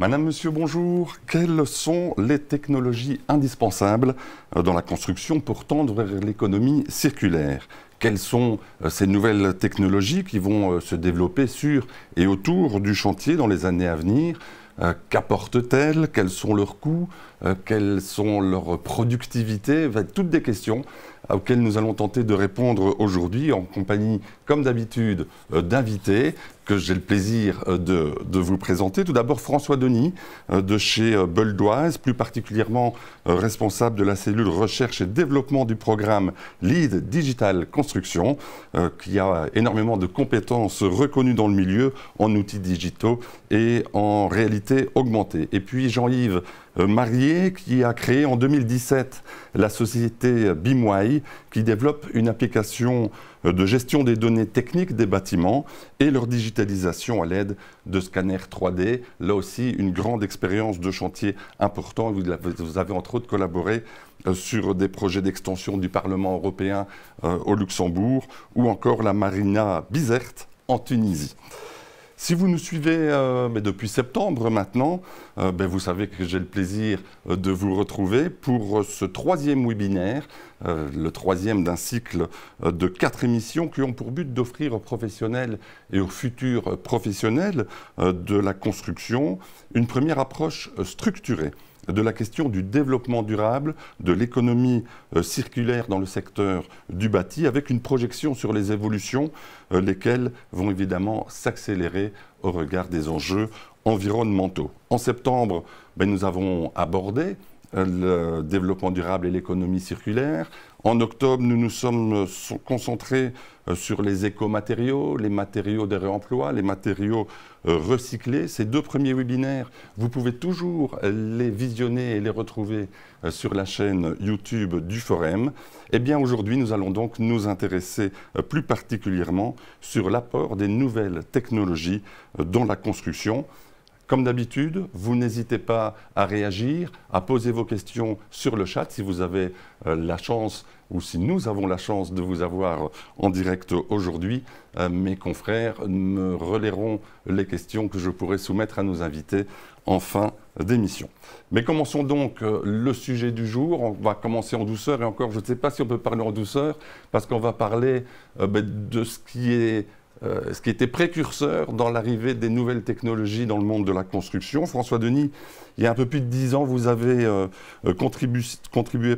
Madame, Monsieur, bonjour. Quelles sont les technologies indispensables dans la construction pour tendre vers l'économie circulaire? Quelles sont ces nouvelles technologies qui vont se développer sur et autour du chantier dans les années à venir? Qu'apportent-elles? Quels sont leurs coûts? Quelles sont leurs productivités? Toutes des questions auxquelles nous allons tenter de répondre aujourd'hui en compagnie, comme d'habitude, d'invités que j'ai le plaisir de vous présenter. Tout d'abord, François Denis de chez Beuldoise, plus particulièrement responsable de la cellule recherche et développement du programme Lead Digital Construction, qui a énormément de compétences reconnues dans le milieu en outils digitaux et en réalité augmentée. Et puis Jean-Yves Marié, qui a créé en 2017 la société BIMWAY, qui développe une application de gestion des données techniques des bâtiments et leur digitalisation à l'aide de scanners 3D. Là aussi, une grande expérience de chantier important. Vous avez entre autres collaboré sur des projets d'extension du Parlement européen au Luxembourg ou encore la Marina Bizerte en Tunisie. Si vous nous suivez depuis septembre maintenant, vous savez que j'ai le plaisir de vous retrouver pour ce troisième webinaire, le troisième d'un cycle de 4 émissions qui ont pour but d'offrir aux professionnels et aux futurs professionnels de la construction une première approche structurée de la question du développement durable, de l'économie circulaire dans le secteur du bâti, avec une projection sur les évolutions, lesquelles vont évidemment s'accélérer au regard des enjeux environnementaux. En septembre, nous avons abordé le développement durable et l'économie circulaire. En octobre, nous nous sommes concentrés sur les écomatériaux, les matériaux de réemploi, les matériaux recyclés. Ces 2 premiers webinaires, vous pouvez toujours les visionner et les retrouver sur la chaîne YouTube du Forum. Eh bien, aujourd'hui, nous allons donc nous intéresser plus particulièrement sur l'apport des nouvelles technologies dans la construction. Comme d'habitude, vous n'hésitez pas à réagir, à poser vos questions sur le chat si vous avez la chance ou si nous avons la chance de vous avoir en direct aujourd'hui. Mes confrères me relaieront les questions que je pourrai soumettre à nos invités en fin d'émission. Mais commençons donc le sujet du jour. On va commencer en douceur et encore, je ne sais pas si on peut parler en douceur parce qu'on va parler de ce qui était précurseur dans l'arrivée des nouvelles technologies dans le monde de la construction. François Denis, il y a un peu plus de 10 ans, vous avez contribué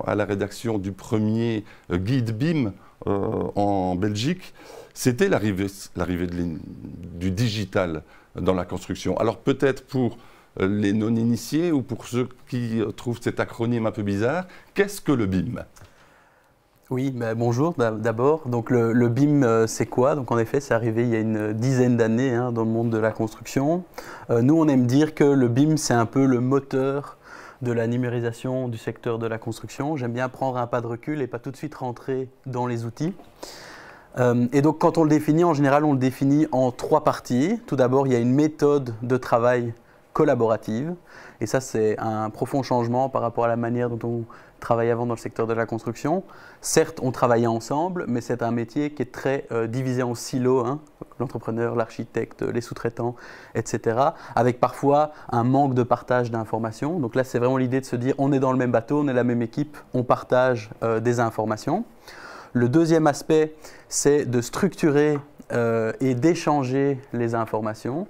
à la rédaction du premier guide BIM en Belgique. C'était l'arrivée du digital dans la construction. Alors peut-être pour les non-initiés ou pour ceux qui trouvent cet acronyme un peu bizarre, qu'est-ce que le BIM ? Oui, bonjour d'abord. Donc le BIM, c'est quoi? Donc en effet, c'est arrivé il y a une dizaine d'années dans le monde de la construction. Nous, on aime dire que le BIM, c'est un peu le moteur de la numérisation du secteur de la construction. J'aime bien prendre un pas de recul et pas tout de suite rentrer dans les outils. Et donc quand on le définit, en général, on le définit en 3 parties. Tout d'abord, il y a une méthode de travail collaborative. Et ça, c'est un profond changement par rapport à la manière dont on travaillait avant dans le secteur de la construction. Certes, on travaillait ensemble, mais c'est un métier qui est très divisé en silos, l'entrepreneur, l'architecte, les sous-traitants, etc., avec parfois un manque de partage d'informations. Donc là, c'est vraiment l'idée de se dire, on est dans le même bateau, on est la même équipe, on partage des informations. Le deuxième aspect, c'est de structurer et d'échanger les informations.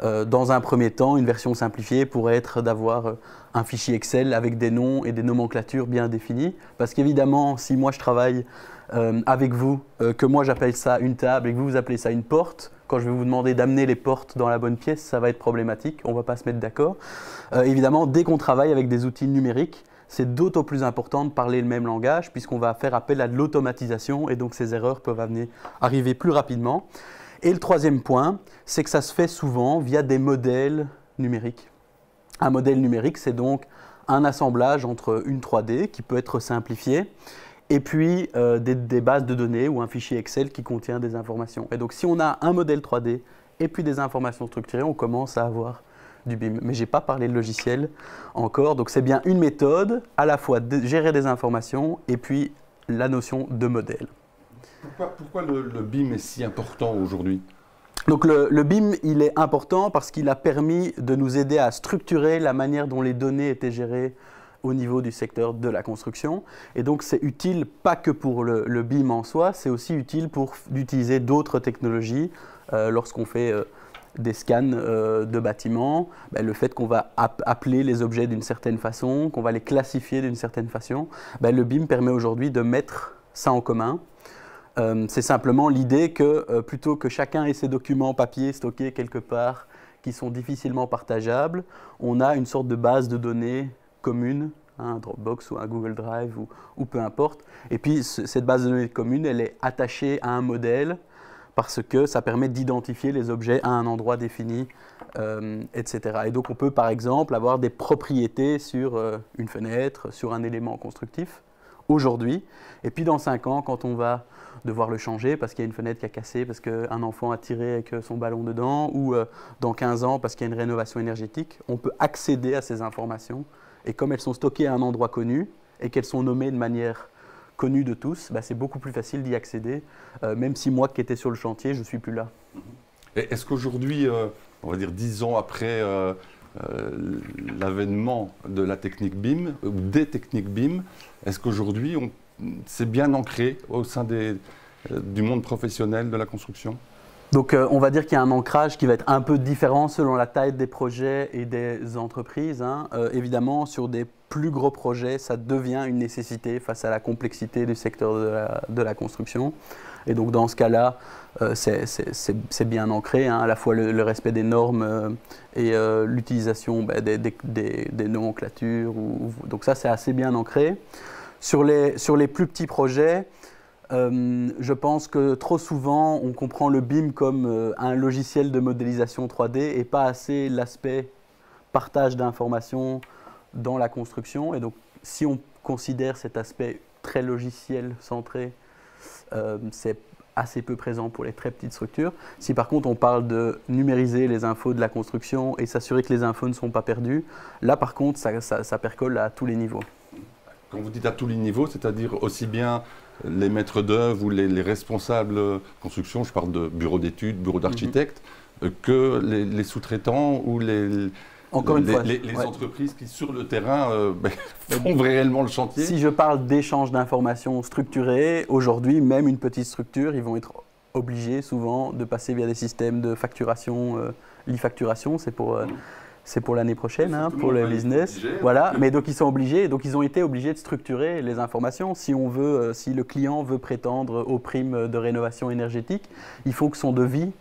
Dans un premier temps, une version simplifiée pourrait être d'avoir un fichier Excel avec des noms et des nomenclatures bien définies. Parce qu'évidemment, si moi je travaille avec vous, que moi j'appelle ça une table et que vous appelez ça une porte, quand je vais vous demander d'amener les portes dans la bonne pièce, ça va être problématique, on ne va pas se mettre d'accord. Évidemment, dès qu'on travaille avec des outils numériques, c'est d'autant plus important de parler le même langage puisqu'on va faire appel à de l'automatisation et donc ces erreurs peuvent arriver plus rapidement. Et le troisième point, c'est que ça se fait souvent via des modèles numériques. Un modèle numérique, c'est donc un assemblage entre une 3D qui peut être simplifiée et puis des bases de données ou un fichier Excel qui contient des informations. Et donc si on a un modèle 3D et puis des informations structurées, on commence à avoir du BIM. Mais je n'ai pas parlé de logiciel encore, donc c'est bien une méthode, à la fois de gérer des informations et puis la notion de modèle. Pourquoi le BIM est si important aujourd'hui ? Donc le BIM, il est important parce qu'il a permis de nous aider à structurer la manière dont les données étaient gérées au niveau du secteur de la construction. Et donc c'est utile pas que pour le BIM en soi, c'est aussi utile pour utiliser d'autres technologies lorsqu'on fait des scans de bâtiments, ben, le fait qu'on va appeler les objets d'une certaine façon, qu'on va les classifier d'une certaine façon, ben, le BIM permet aujourd'hui de mettre ça en commun. C'est simplement l'idée que plutôt que chacun ait ses documents papier stockés quelque part qui sont difficilement partageables, on a une sorte de base de données commune, un Dropbox ou un Google Drive ou peu importe. Et puis cette base de données commune, elle est attachée à un modèle parce que ça permet d'identifier les objets à un endroit défini, etc. Et donc on peut par exemple avoir des propriétés sur une fenêtre, sur un élément constructif aujourd'hui. Et puis dans 5 ans, quand on va devoir le changer parce qu'il y a une fenêtre qui a cassé, parce qu'un enfant a tiré avec son ballon dedans, ou dans 15 ans parce qu'il y a une rénovation énergétique, on peut accéder à ces informations. Et comme elles sont stockées à un endroit connu et qu'elles sont nommées de manière connue de tous, bah, c'est beaucoup plus facile d'y accéder, même si moi qui étais sur le chantier, je ne suis plus là. Est-ce qu'aujourd'hui, on va dire 10 ans après l'avènement de la technique BIM, ou des techniques BIM, est-ce qu'aujourd'hui c'est bien ancré au sein du monde professionnel de la construction? Donc on va dire qu'il y a un ancrage qui va être un peu différent selon la taille des projets et des entreprises. Hein. Évidemment, sur des plus gros projets, ça devient une nécessité face à la complexité du secteur de la construction. Et donc dans ce cas-là, c'est bien ancré, hein, à la fois le respect des normes et l'utilisation des nomenclatures. Donc ça, c'est assez bien ancré. Sur les plus petits projets, je pense que trop souvent, on comprend le BIM comme un logiciel de modélisation 3D et pas assez l'aspect partage d'informations dans la construction. Et donc, si on considère cet aspect très logiciel centré, c'est assez peu présent pour les très petites structures. Si par contre, on parle de numériser les infos de la construction et s'assurer que les infos ne sont pas perdues, là par contre, ça percole à tous les niveaux. Quand vous dites à tous les niveaux, c'est-à-dire aussi bien les maîtres d'œuvre ou les responsables construction, je parle de bureaux d'études, bureaux d'architectes, que les sous-traitants ou les entreprises qui, sur le terrain, font réellement le chantier. Si je parle d'échange d'informations structurés, aujourd'hui, même une petite structure, ils vont être obligés souvent de passer via des systèmes de facturation, l'e-facturation, c'est pour l'année prochaine, hein, pour le business. Voilà, mais donc ils sont obligés, donc ils ont été obligés de structurer les informations. Si le client veut prétendre aux primes de rénovation énergétique, il faut que son devis,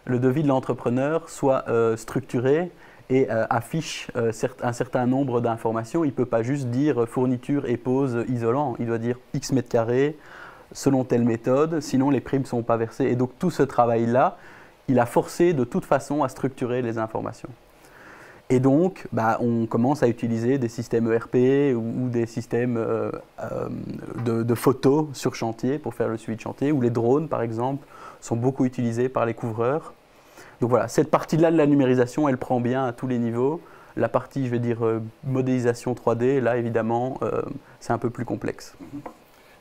le devis de l'entrepreneur, soit structuré et affiche un certain nombre d'informations. Il ne peut pas juste dire fourniture et pose isolant. Il doit dire X mètres carrés selon telle méthode, sinon les primes ne sont pas versées. Et donc tout ce travail-là, il a forcé de toute façon à structurer les informations. Et donc, on commence à utiliser des systèmes ERP ou des systèmes de photos sur chantier pour faire le suivi de chantier, ou les drones, par exemple, sont beaucoup utilisés par les couvreurs. Donc voilà, cette partie-là de la numérisation, elle prend bien à tous les niveaux. La partie, je vais dire, modélisation 3D, là, évidemment, c'est un peu plus complexe.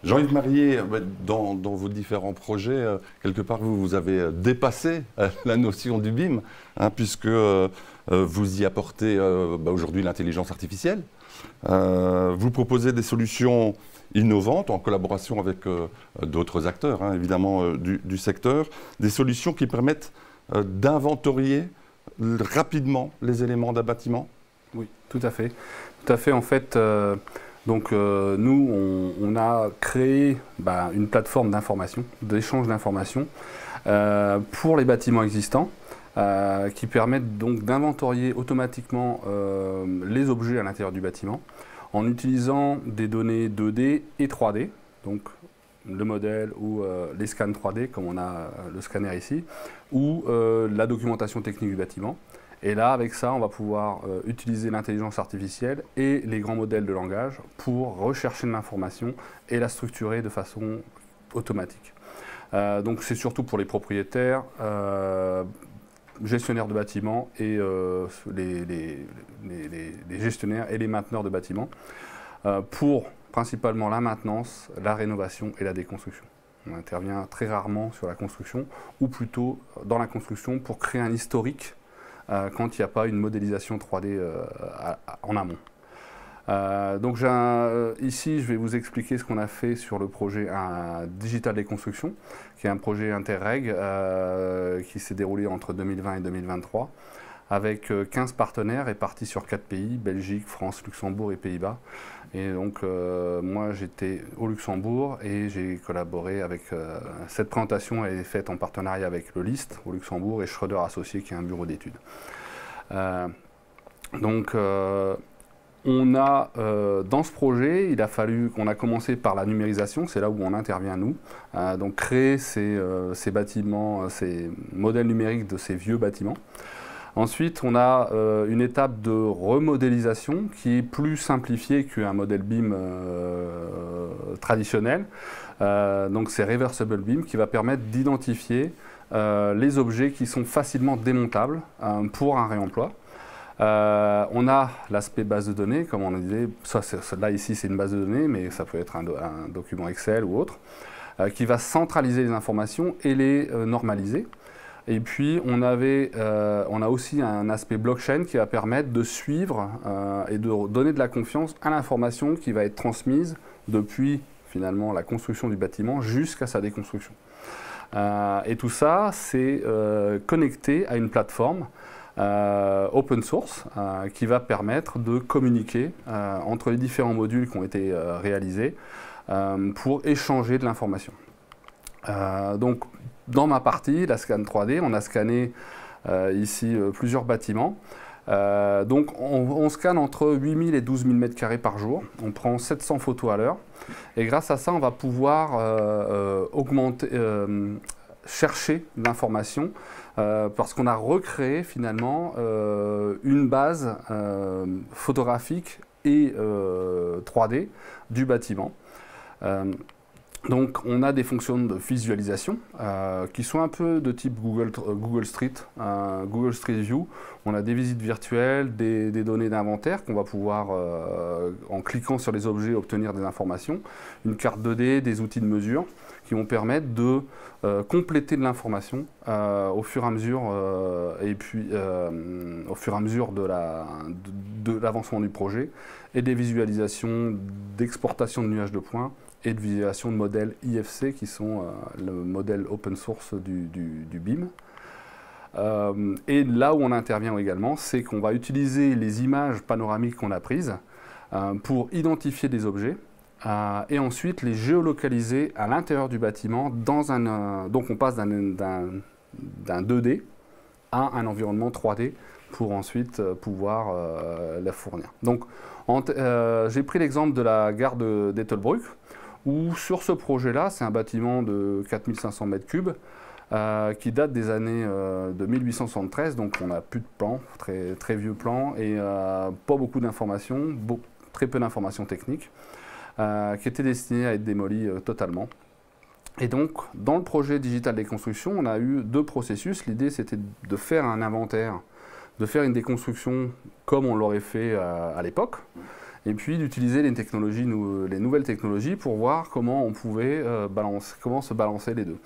Jean-Yves Marié, dans vos différents projets, quelque part, vous avez dépassé la notion du BIM, hein, puisque vous y apportez aujourd'hui l'intelligence artificielle. Vous proposez des solutions innovantes en collaboration avec d'autres acteurs, hein, évidemment, du secteur, des solutions qui permettent d'inventorier rapidement les éléments d'un bâtiment. Oui, tout à fait. Tout à fait, en fait. Nous, on a créé une plateforme d'information, d'échange d'informations pour les bâtiments existants qui permettent donc d'inventorier automatiquement les objets à l'intérieur du bâtiment en utilisant des données 2D et 3D, donc le modèle ou les scans 3D comme on a le scanner ici, ou la documentation technique du bâtiment. Et là, avec ça, on va pouvoir utiliser l'intelligence artificielle et les grands modèles de langage pour rechercher de l'information et la structurer de façon automatique. Donc c'est surtout pour les propriétaires, gestionnaires de bâtiments et les gestionnaires et les mainteneurs de bâtiments pour principalement la maintenance, la rénovation et la déconstruction. On intervient très rarement sur la construction, ou plutôt dans la construction pour créer un historique quand il n'y a pas une modélisation 3D en amont. Donc ici, je vais vous expliquer ce qu'on a fait sur le projet Digital des Constructions, qui est un projet Interreg qui s'est déroulé entre 2020 et 2023, avec 15 partenaires répartis sur 4 pays, Belgique, France, Luxembourg et Pays-Bas. Et donc, moi, j'étais au Luxembourg et j'ai collaboré avec... cette présentation est faite en partenariat avec le LIST au Luxembourg et Schroeder Associés, qui est un bureau d'études. On a, dans ce projet, il a fallu qu'on a commencé par la numérisation, c'est là où on intervient nous, donc créer ces bâtiments, ces modèles numériques de ces vieux bâtiments. Ensuite, on a une étape de remodélisation qui est plus simplifiée qu'un modèle BIM traditionnel. Donc c'est Reversible BIM qui va permettre d'identifier les objets qui sont facilement démontables pour un réemploi. On a l'aspect base de données, comme on disait, là ici c'est une base de données, mais ça peut être un document Excel ou autre, qui va centraliser les informations et les normaliser. Et puis on a aussi un aspect blockchain qui va permettre de suivre et de donner de la confiance à l'information qui va être transmise depuis finalement la construction du bâtiment jusqu'à sa déconstruction. Et tout ça, c'est connecté à une plateforme open source qui va permettre de communiquer entre les différents modules qui ont été réalisés pour échanger de l'information. Donc, dans ma partie, la scan 3D, on a scanné ici plusieurs bâtiments. Donc, on scanne entre 8000 et 12 000 m² par jour. On prend 700 photos à l'heure. Et grâce à ça, on va pouvoir chercher l'information parce qu'on a recréé finalement une base photographique et 3D du bâtiment. Donc on a des fonctions de visualisation qui sont un peu de type Google Street View. On a des visites virtuelles, des données d'inventaire qu'on va pouvoir, en cliquant sur les objets, obtenir des informations, une carte 2D, des outils de mesure qui vont permettre de compléter de l'information au fur et à mesure au fur et à mesure de l'avancement du projet, et des visualisations d'exportation de nuages de points et de visualisation de modèles IFC qui sont le modèle open source du BIM. Et là où on intervient également, c'est qu'on va utiliser les images panoramiques qu'on a prises pour identifier des objets et ensuite les géolocaliser à l'intérieur du bâtiment dans donc on passe d'un 2D à un environnement 3D pour ensuite pouvoir la fournir. Donc j'ai pris l'exemple de la gare d'Ettelbruck, où sur ce projet-là, c'est un bâtiment de 4500 m3 qui date des années de 1873, donc on n'a plus de plans, très vieux plans, et pas beaucoup d'informations, très peu d'informations techniques, qui étaient destinées à être démolies totalement. Et donc, dans le projet Digital des Constructions, on a eu 2 processus. L'idée, c'était de faire un inventaire, de faire une déconstruction comme on l'aurait fait à l'époque, et puis d'utiliser les nouvelles technologies pour voir comment on pouvait se balancer les deux.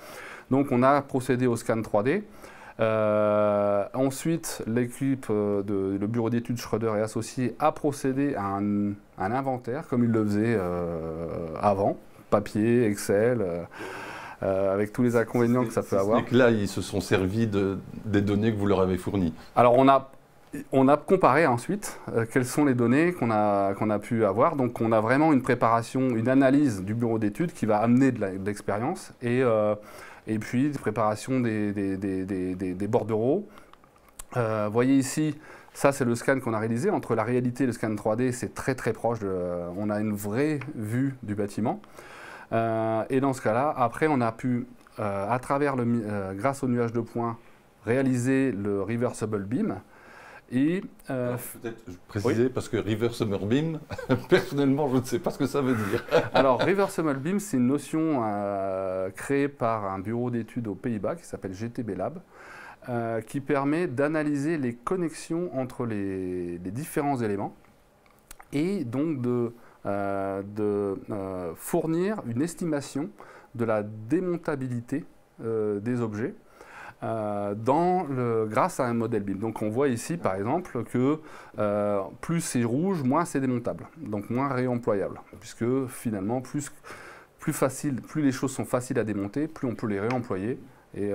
Donc on a procédé au scan 3D. Ensuite, l'équipe le bureau d'études Schroeder et Associés a procédé à un inventaire comme il le faisait avant, papier, Excel, avec tous les inconvénients que ça peut avoir. Et que là, ils se sont servis des données que vous leur avez fournies. Alors on a comparé ensuite quelles sont les données qu'on a pu avoir. Donc on a vraiment une préparation, une analyse du bureau d'études qui va amener de l'expérience et puis des préparations des bordereaux. Vous voyez ici, ça c'est le scan qu'on a réalisé. Entre la réalité et le scan 3D, c'est très proche. On a une vraie vue du bâtiment. Et dans ce cas-là, après on a pu, à travers grâce au nuage de points, réaliser le Reversible BIM. Et peut-être préciser, oui, parce que Reversible BIM, personnellement, je ne sais pas ce que ça veut dire. Alors, Reversible BIM, c'est une notion créée par un bureau d'études aux Pays-Bas qui s'appelle GTB Lab, qui permet d'analyser les connexions entre les différents éléments et donc de fournir une estimation de la démontabilité des objets grâce à un modèle BIM. Donc on voit ici par exemple que plus c'est rouge, moins c'est démontable, donc moins réemployable, puisque finalement plus les choses sont faciles à démonter, plus on peut les réemployer et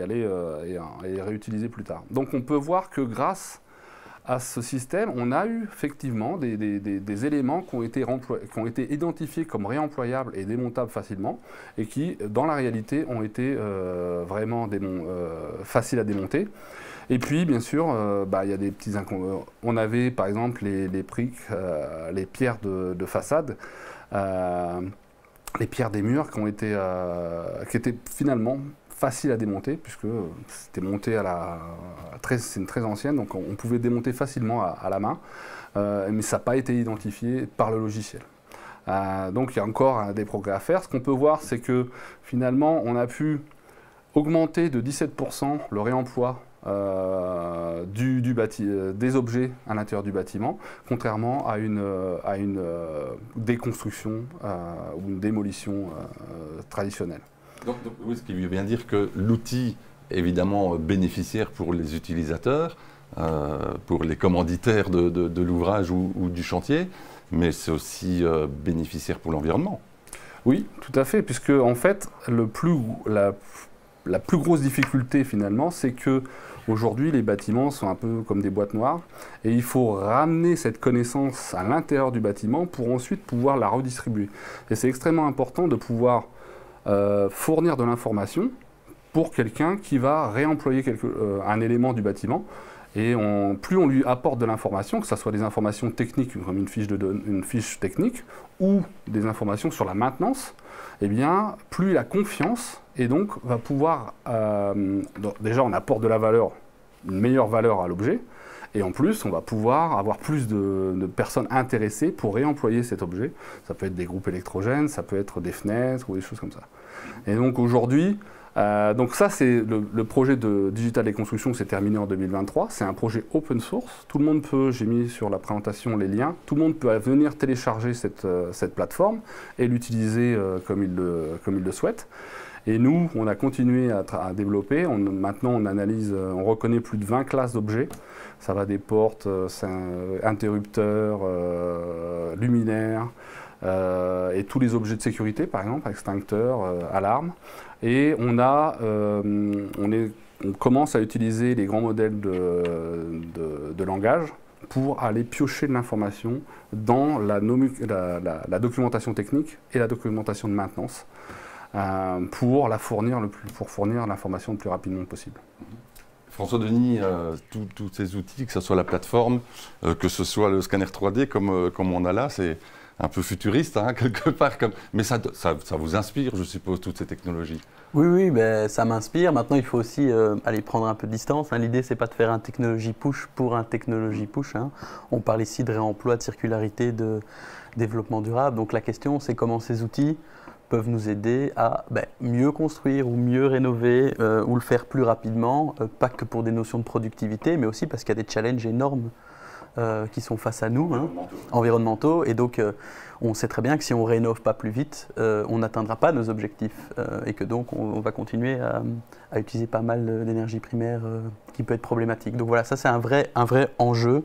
les réutiliser plus tard. Donc on peut voir que grâce à ce système, on a eu effectivement des éléments qui ont été identifiés comme réemployables et démontables facilement et qui, dans la réalité, ont été vraiment faciles à démonter. Et puis, bien sûr, il y a des petits inconvénients. On avait, par exemple, les briques, les pierres de façade, les pierres des murs qui étaient finalement facile à démonter, puisque c'était monté c'est une très ancienne, donc on pouvait démonter facilement à la main, mais ça n'a pas été identifié par le logiciel. Donc il y a encore des progrès à faire. Ce qu'on peut voir, c'est que finalement, on a pu augmenter de 17% le réemploi des objets à l'intérieur du bâtiment, contrairement à une déconstruction ou une démolition traditionnelle. Donc, oui, ce qui veut bien dire que l'outil est évidemment bénéficiaire pour les utilisateurs, pour les commanditaires de l'ouvrage ou du chantier, mais c'est aussi bénéficiaire pour l'environnement. Oui, tout à fait, puisque en fait, la plus grosse difficulté finalement, c'est que aujourd'hui les bâtiments sont un peu comme des boîtes noires et il faut ramener cette connaissance à l'intérieur du bâtiment pour ensuite pouvoir la redistribuer. Et c'est extrêmement important de pouvoir fournir de l'information pour quelqu'un qui va réemployer un élément du bâtiment. Et plus on lui apporte de l'information, que ce soit des informations techniques comme une fiche technique ou des informations sur la maintenance, eh bien, plus il a confiance et donc va pouvoir... déjà, on apporte de la valeur, une meilleure valeur à l'objet. Et en plus, on va pouvoir avoir plus de personnes intéressées pour réemployer cet objet. Ça peut être des groupes électrogènes, ça peut être des fenêtres ou des choses comme ça. Et donc aujourd'hui, donc ça c'est le projet de Digital Construction qui s'est terminé en 2023. C'est un projet open source. Tout le monde peut, j'ai mis sur la présentation les liens, tout le monde peut venir télécharger cette plateforme et l'utiliser comme il le souhaite. Et nous, on a continué à développer. Maintenant, on analyse, on reconnaît plus de 20 classes d'objets. Ça va des portes, interrupteurs, luminaires, et tous les objets de sécurité, par exemple, extincteurs, alarmes. Et on commence à utiliser les grands modèles de langage pour aller piocher de l'information dans la documentation technique et la documentation de maintenance. Pour fournir l'information le plus rapidement possible. François Denis, tous ces outils, que ce soit la plateforme, que ce soit le scanner 3D comme on a là, c'est un peu futuriste, hein, quelque part. Mais ça vous inspire, je suppose, toutes ces technologies? Oui, ben, ça m'inspire. Maintenant, il faut aussi aller prendre un peu de distance. Hein. L'idée, c'est pas de faire un technologie push pour un technologie push. Hein. On parle ici de réemploi, de circularité, de développement durable. Donc la question, c'est comment ces outils peuvent nous aider à mieux construire ou mieux rénover ou le faire plus rapidement, pas que pour des notions de productivité, mais aussi parce qu'il y a des challenges énormes qui sont face à nous, environnementaux. Et donc, on sait très bien que si on ne rénove pas plus vite, on n'atteindra pas nos objectifs et que donc on va continuer à utiliser pas mal d'énergie primaire qui peut être problématique. Donc voilà, ça c'est un vrai enjeu.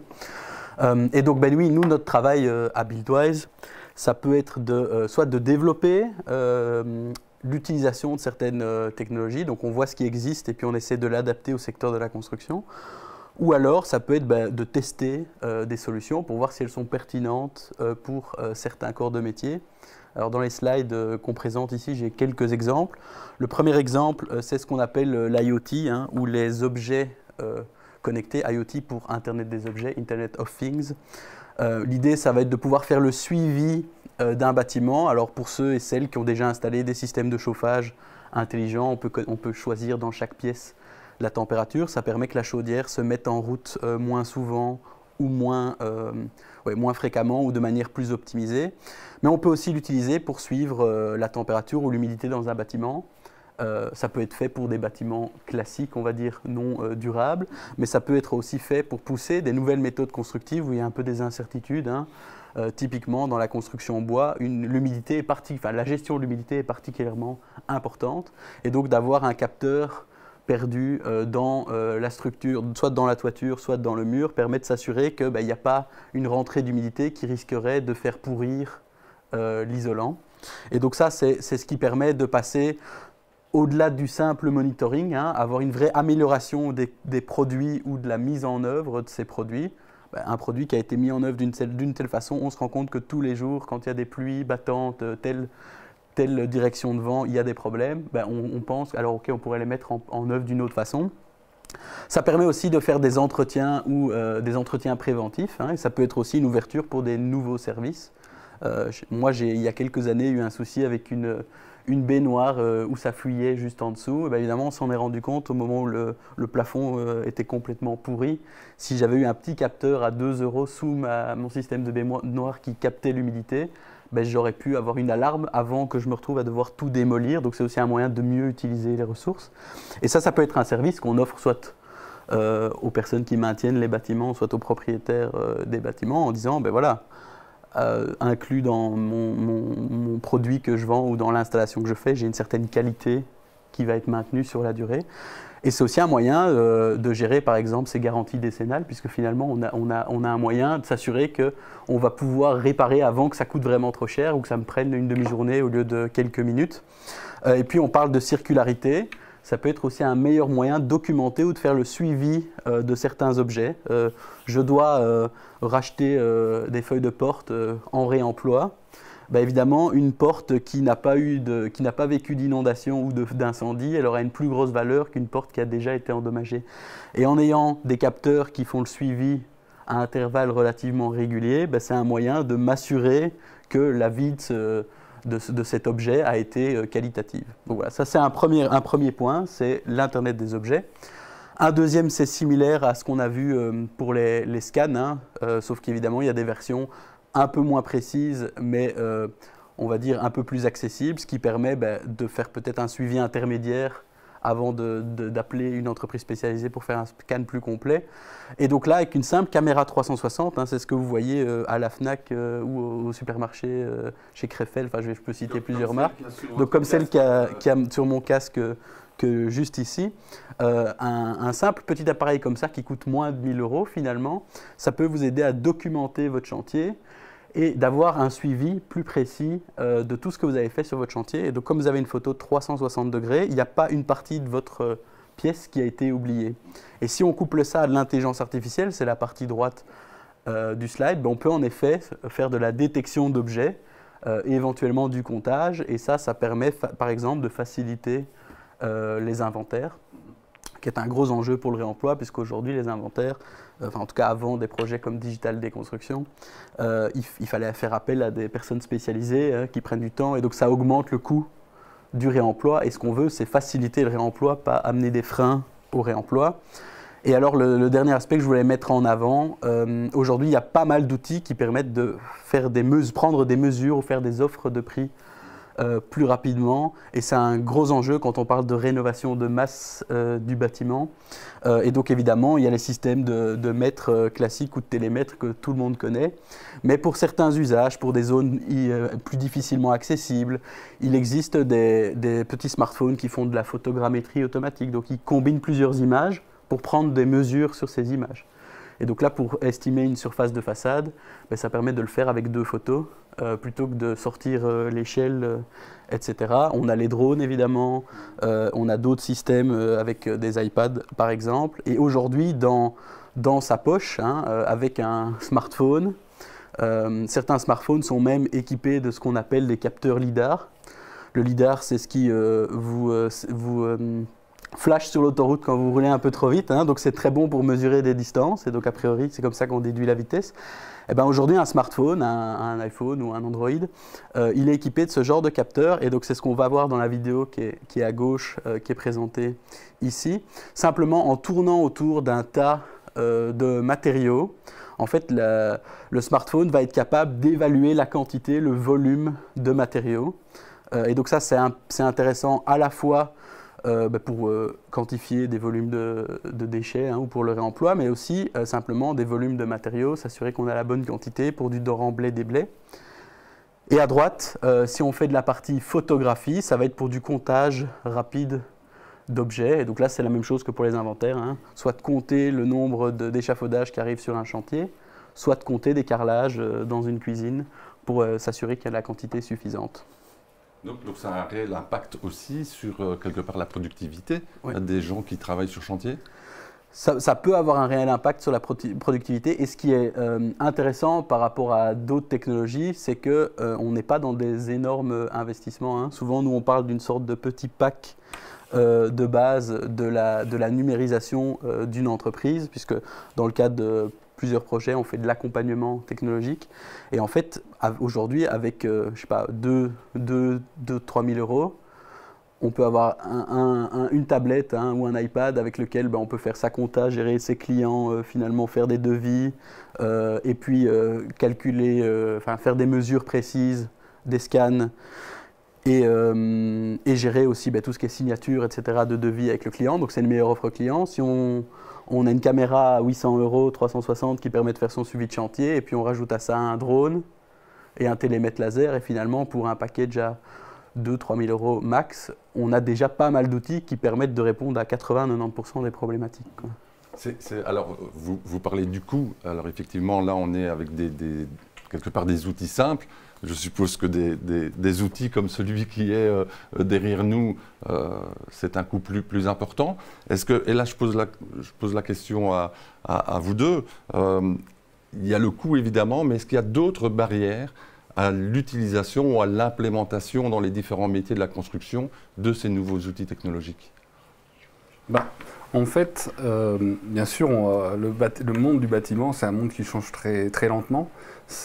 Et donc, oui, nous, notre travail à Buildwise, ça peut être soit de développer l'utilisation de certaines technologies, donc on voit ce qui existe et puis on essaie de l'adapter au secteur de la construction, ou alors ça peut être de tester des solutions pour voir si elles sont pertinentes pour certains corps de métier. Alors dans les slides qu'on présente ici, j'ai quelques exemples. Le premier exemple, c'est ce qu'on appelle l'IoT, hein, ou les objets connectés, IoT pour Internet des objets, Internet of Things. L'idée, ça va être de pouvoir faire le suivi d'un bâtiment. Alors pour ceux et celles qui ont déjà installé des systèmes de chauffage intelligents, on peut choisir dans chaque pièce la température. Ça permet que la chaudière se mette en route moins souvent ou moins fréquemment ou de manière plus optimisée. Mais on peut aussi l'utiliser pour suivre la température ou l'humidité dans un bâtiment Ça peut être fait pour des bâtiments classiques, on va dire, non durables, mais ça peut être aussi fait pour pousser des nouvelles méthodes constructives où il y a un peu des incertitudes. Hein. Typiquement, dans la construction en bois, la gestion de l'humidité est particulièrement importante. Et donc, d'avoir un capteur perdu dans la structure, soit dans la toiture, soit dans le mur, permet de s'assurer qu'il n'y a pas une rentrée d'humidité qui risquerait de faire pourrir l'isolant. Et donc ça, c'est ce qui permet de passer au-delà du simple monitoring, hein, avoir une vraie amélioration des produits ou de la mise en œuvre de ces produits. Un produit qui a été mis en œuvre d'une telle façon, on se rend compte que tous les jours, quand il y a des pluies battantes, telle direction de vent, il y a des problèmes, on pense, alors ok, on pourrait les mettre en œuvre d'une autre façon. Ça permet aussi de faire des entretiens ou des entretiens préventifs, hein, et ça peut être aussi une ouverture pour des nouveaux services. Moi, il y a quelques années, eu un souci avec une baignoire où ça fuyait juste en dessous. Et évidemment, on s'en est rendu compte au moment où le plafond était complètement pourri. Si j'avais eu un petit capteur à 2 € sous mon système de baignoire qui captait l'humidité, j'aurais pu avoir une alarme avant que je me retrouve à devoir tout démolir. Donc c'est aussi un moyen de mieux utiliser les ressources. Et ça peut être un service qu'on offre soit aux personnes qui maintiennent les bâtiments, soit aux propriétaires des bâtiments, en disant, voilà, inclus dans mon produit que je vends ou dans l'installation que je fais, j'ai une certaine qualité qui va être maintenue sur la durée. Et c'est aussi un moyen de gérer, par exemple, ces garanties décennales, puisque finalement, on a un moyen de s'assurer qu'on va pouvoir réparer avant que ça coûte vraiment trop cher ou que ça me prenne une demi-journée au lieu de quelques minutes. Et puis, on parle de circularité. Ça peut être aussi un meilleur moyen de documenter ou de faire le suivi de certains objets. Je dois racheter des feuilles de porte en réemploi. Évidemment, une porte qui n'a pas vécu d'inondation ou d'incendie, elle aura une plus grosse valeur qu'une porte qui a déjà été endommagée. Et en ayant des capteurs qui font le suivi à intervalles relativement réguliers, c'est un moyen de m'assurer que la vie de cet objet a été qualitative. Donc voilà, ça c'est un premier point, c'est l'Internet des objets. Un deuxième, c'est similaire à ce qu'on a vu pour les scans, hein, sauf qu'évidemment il y a des versions un peu moins précises, mais on va dire un peu plus accessibles, ce qui permet de faire peut-être un suivi intermédiaire avant d'appeler une entreprise spécialisée pour faire un scan plus complet. Et donc là, avec une simple caméra 360, hein, c'est ce que vous voyez à la FNAC ou au supermarché chez Krefel, enfin je peux citer plusieurs marques, donc comme celle qui a sur mon casque que juste ici, un simple petit appareil comme ça qui coûte moins de 1 000 € finalement, ça peut vous aider à documenter votre chantier et d'avoir un suivi plus précis de tout ce que vous avez fait sur votre chantier. Et donc, comme vous avez une photo de 360 degrés, il n'y a pas une partie de votre pièce qui a été oubliée. Et si on couple ça à de l'intelligence artificielle, c'est la partie droite du slide, on peut en effet faire de la détection d'objets et éventuellement du comptage. Et ça permet par exemple de faciliter les inventaires, qui est un gros enjeu pour le réemploi, puisqu'aujourd'hui les inventaires, en tout cas avant des projets comme Digital Déconstruction, il fallait faire appel à des personnes spécialisées qui prennent du temps, et donc ça augmente le coût du réemploi. Et ce qu'on veut, c'est faciliter le réemploi, pas amener des freins au réemploi. Et alors le dernier aspect que je voulais mettre en avant, aujourd'hui il y a pas mal d'outils qui permettent de faire prendre des mesures ou faire des offres de prix plus rapidement, et c'est un gros enjeu quand on parle de rénovation de masse du bâtiment. Et donc évidemment, il y a les systèmes de mètres classiques ou de télémètres que tout le monde connaît, mais pour certains usages, pour des zones plus difficilement accessibles, il existe des petits smartphones qui font de la photogrammétrie automatique, donc ils combinent plusieurs images pour prendre des mesures sur ces images. Et donc là, pour estimer une surface de façade, ça permet de le faire avec 2 photos, plutôt que de sortir l'échelle, etc. On a les drones, évidemment, on a d'autres systèmes avec des iPads, par exemple. Et aujourd'hui, dans sa poche, hein, avec un smartphone, certains smartphones sont même équipés de ce qu'on appelle des capteurs LiDAR. Le LiDAR, c'est ce qui vous flash sur l'autoroute quand vous roulez un peu trop vite, hein, donc c'est très bon pour mesurer des distances, et donc a priori c'est comme ça qu'on déduit la vitesse. Aujourd'hui un smartphone, un iPhone ou un Android, il est équipé de ce genre de capteur, et donc c'est ce qu'on va voir dans la vidéo qui est à gauche, qui est présentée ici. Simplement en tournant autour d'un tas de matériaux, en fait le smartphone va être capable d'évaluer la quantité, le volume de matériaux, et donc ça c'est intéressant à la fois pour quantifier des volumes de déchets hein, ou pour le réemploi, mais aussi simplement des volumes de matériaux, s'assurer qu'on a la bonne quantité pour du remblai des blés. Et à droite, si on fait de la partie photographie, ça va être pour du comptage rapide d'objets. Et donc là, c'est la même chose que pour les inventaires, hein. Soit de compter le nombre d'échafaudages qui arrivent sur un chantier, soit de compter des carrelages dans une cuisine pour s'assurer qu'il y a la quantité suffisante. Donc ça a un réel impact aussi sur quelque part la productivité des gens qui travaillent sur chantier? Ça peut avoir un réel impact sur la productivité. Et ce qui est intéressant par rapport à d'autres technologies, c'est qu'on n'est pas dans des énormes investissements, hein. Souvent, nous, on parle d'une sorte de petit pack de base de la numérisation d'une entreprise, puisque dans le cadre de plusieurs projets, on fait de l'accompagnement technologique. Et en fait, aujourd'hui, avec, je sais pas, 2 3 000 euros, on peut avoir une tablette hein, ou un iPad avec lequel on peut faire sa compta, gérer ses clients, finalement faire des devis, et puis calculer, faire des mesures précises, des scans, et gérer aussi tout ce qui est signature, etc., de devis avec le client. Donc c'est une meilleure offre client. Si on a une caméra à 800 euros, 360 qui permet de faire son suivi de chantier, et puis on rajoute à ça un drone et un télémètre laser, et finalement pour un package à 2 3 000 euros max, on a déjà pas mal d'outils qui permettent de répondre à 80-90% des problématiques, quoi. Alors, vous parlez du coût. Alors effectivement, là on est avec quelque part des outils simples. Je suppose que des outils comme celui qui est derrière nous, c'est un coût plus important. Et là, je pose la question à vous deux. Il y a le coût, évidemment, mais est-ce qu'il y a d'autres barrières à l'utilisation ou à l'implémentation dans les différents métiers de la construction de ces nouveaux outils technologiques? En fait, bien sûr, le monde du bâtiment, c'est un monde qui change très, très lentement.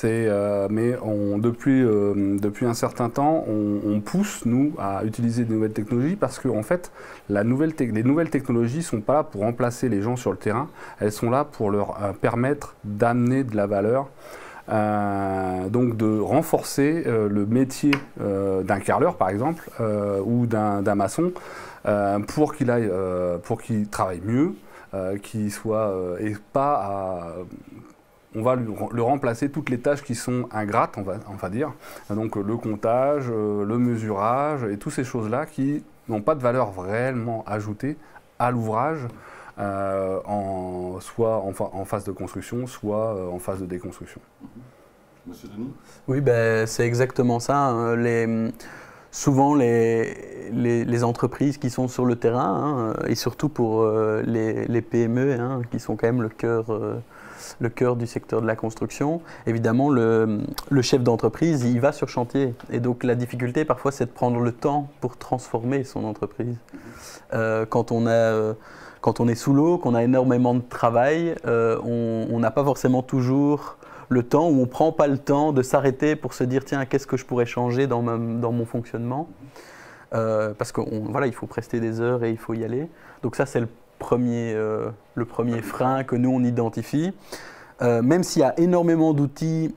Mais depuis un certain temps, on pousse, nous, à utiliser de nouvelles technologies parce que, en fait, les nouvelles technologies ne sont pas là pour remplacer les gens sur le terrain. Elles sont là pour leur permettre d'amener de la valeur. Donc de renforcer le métier d'un carreleur, par exemple, ou d'un maçon, pour qu'il travaille mieux, qu'il soit et pas on va le remplacer toutes les tâches qui sont ingrates, on va dire. Donc le comptage, le mesurage et toutes ces choses-là qui n'ont pas de valeur réellement ajoutée à l'ouvrage, soit en phase de construction, soit en phase de déconstruction. Monsieur Denis? Oui, c'est exactement ça, hein. Souvent, les entreprises qui sont sur le terrain, hein, et surtout pour les PME, hein, qui sont quand même le cœur du secteur de la construction, évidemment, le chef d'entreprise, il va sur chantier. Et donc, la difficulté, parfois, c'est de prendre le temps pour transformer son entreprise. Quand on est sous l'eau, qu'on a énormément de travail, on n'a pas forcément toujours le temps, où on ne prend pas le temps de s'arrêter pour se dire tiens, qu'est-ce que je pourrais changer dans mon fonctionnement, parce qu'il faut prester des heures et il faut y aller. Donc ça, c'est le premier frein que nous, on identifie. Même s'il y a énormément d'outils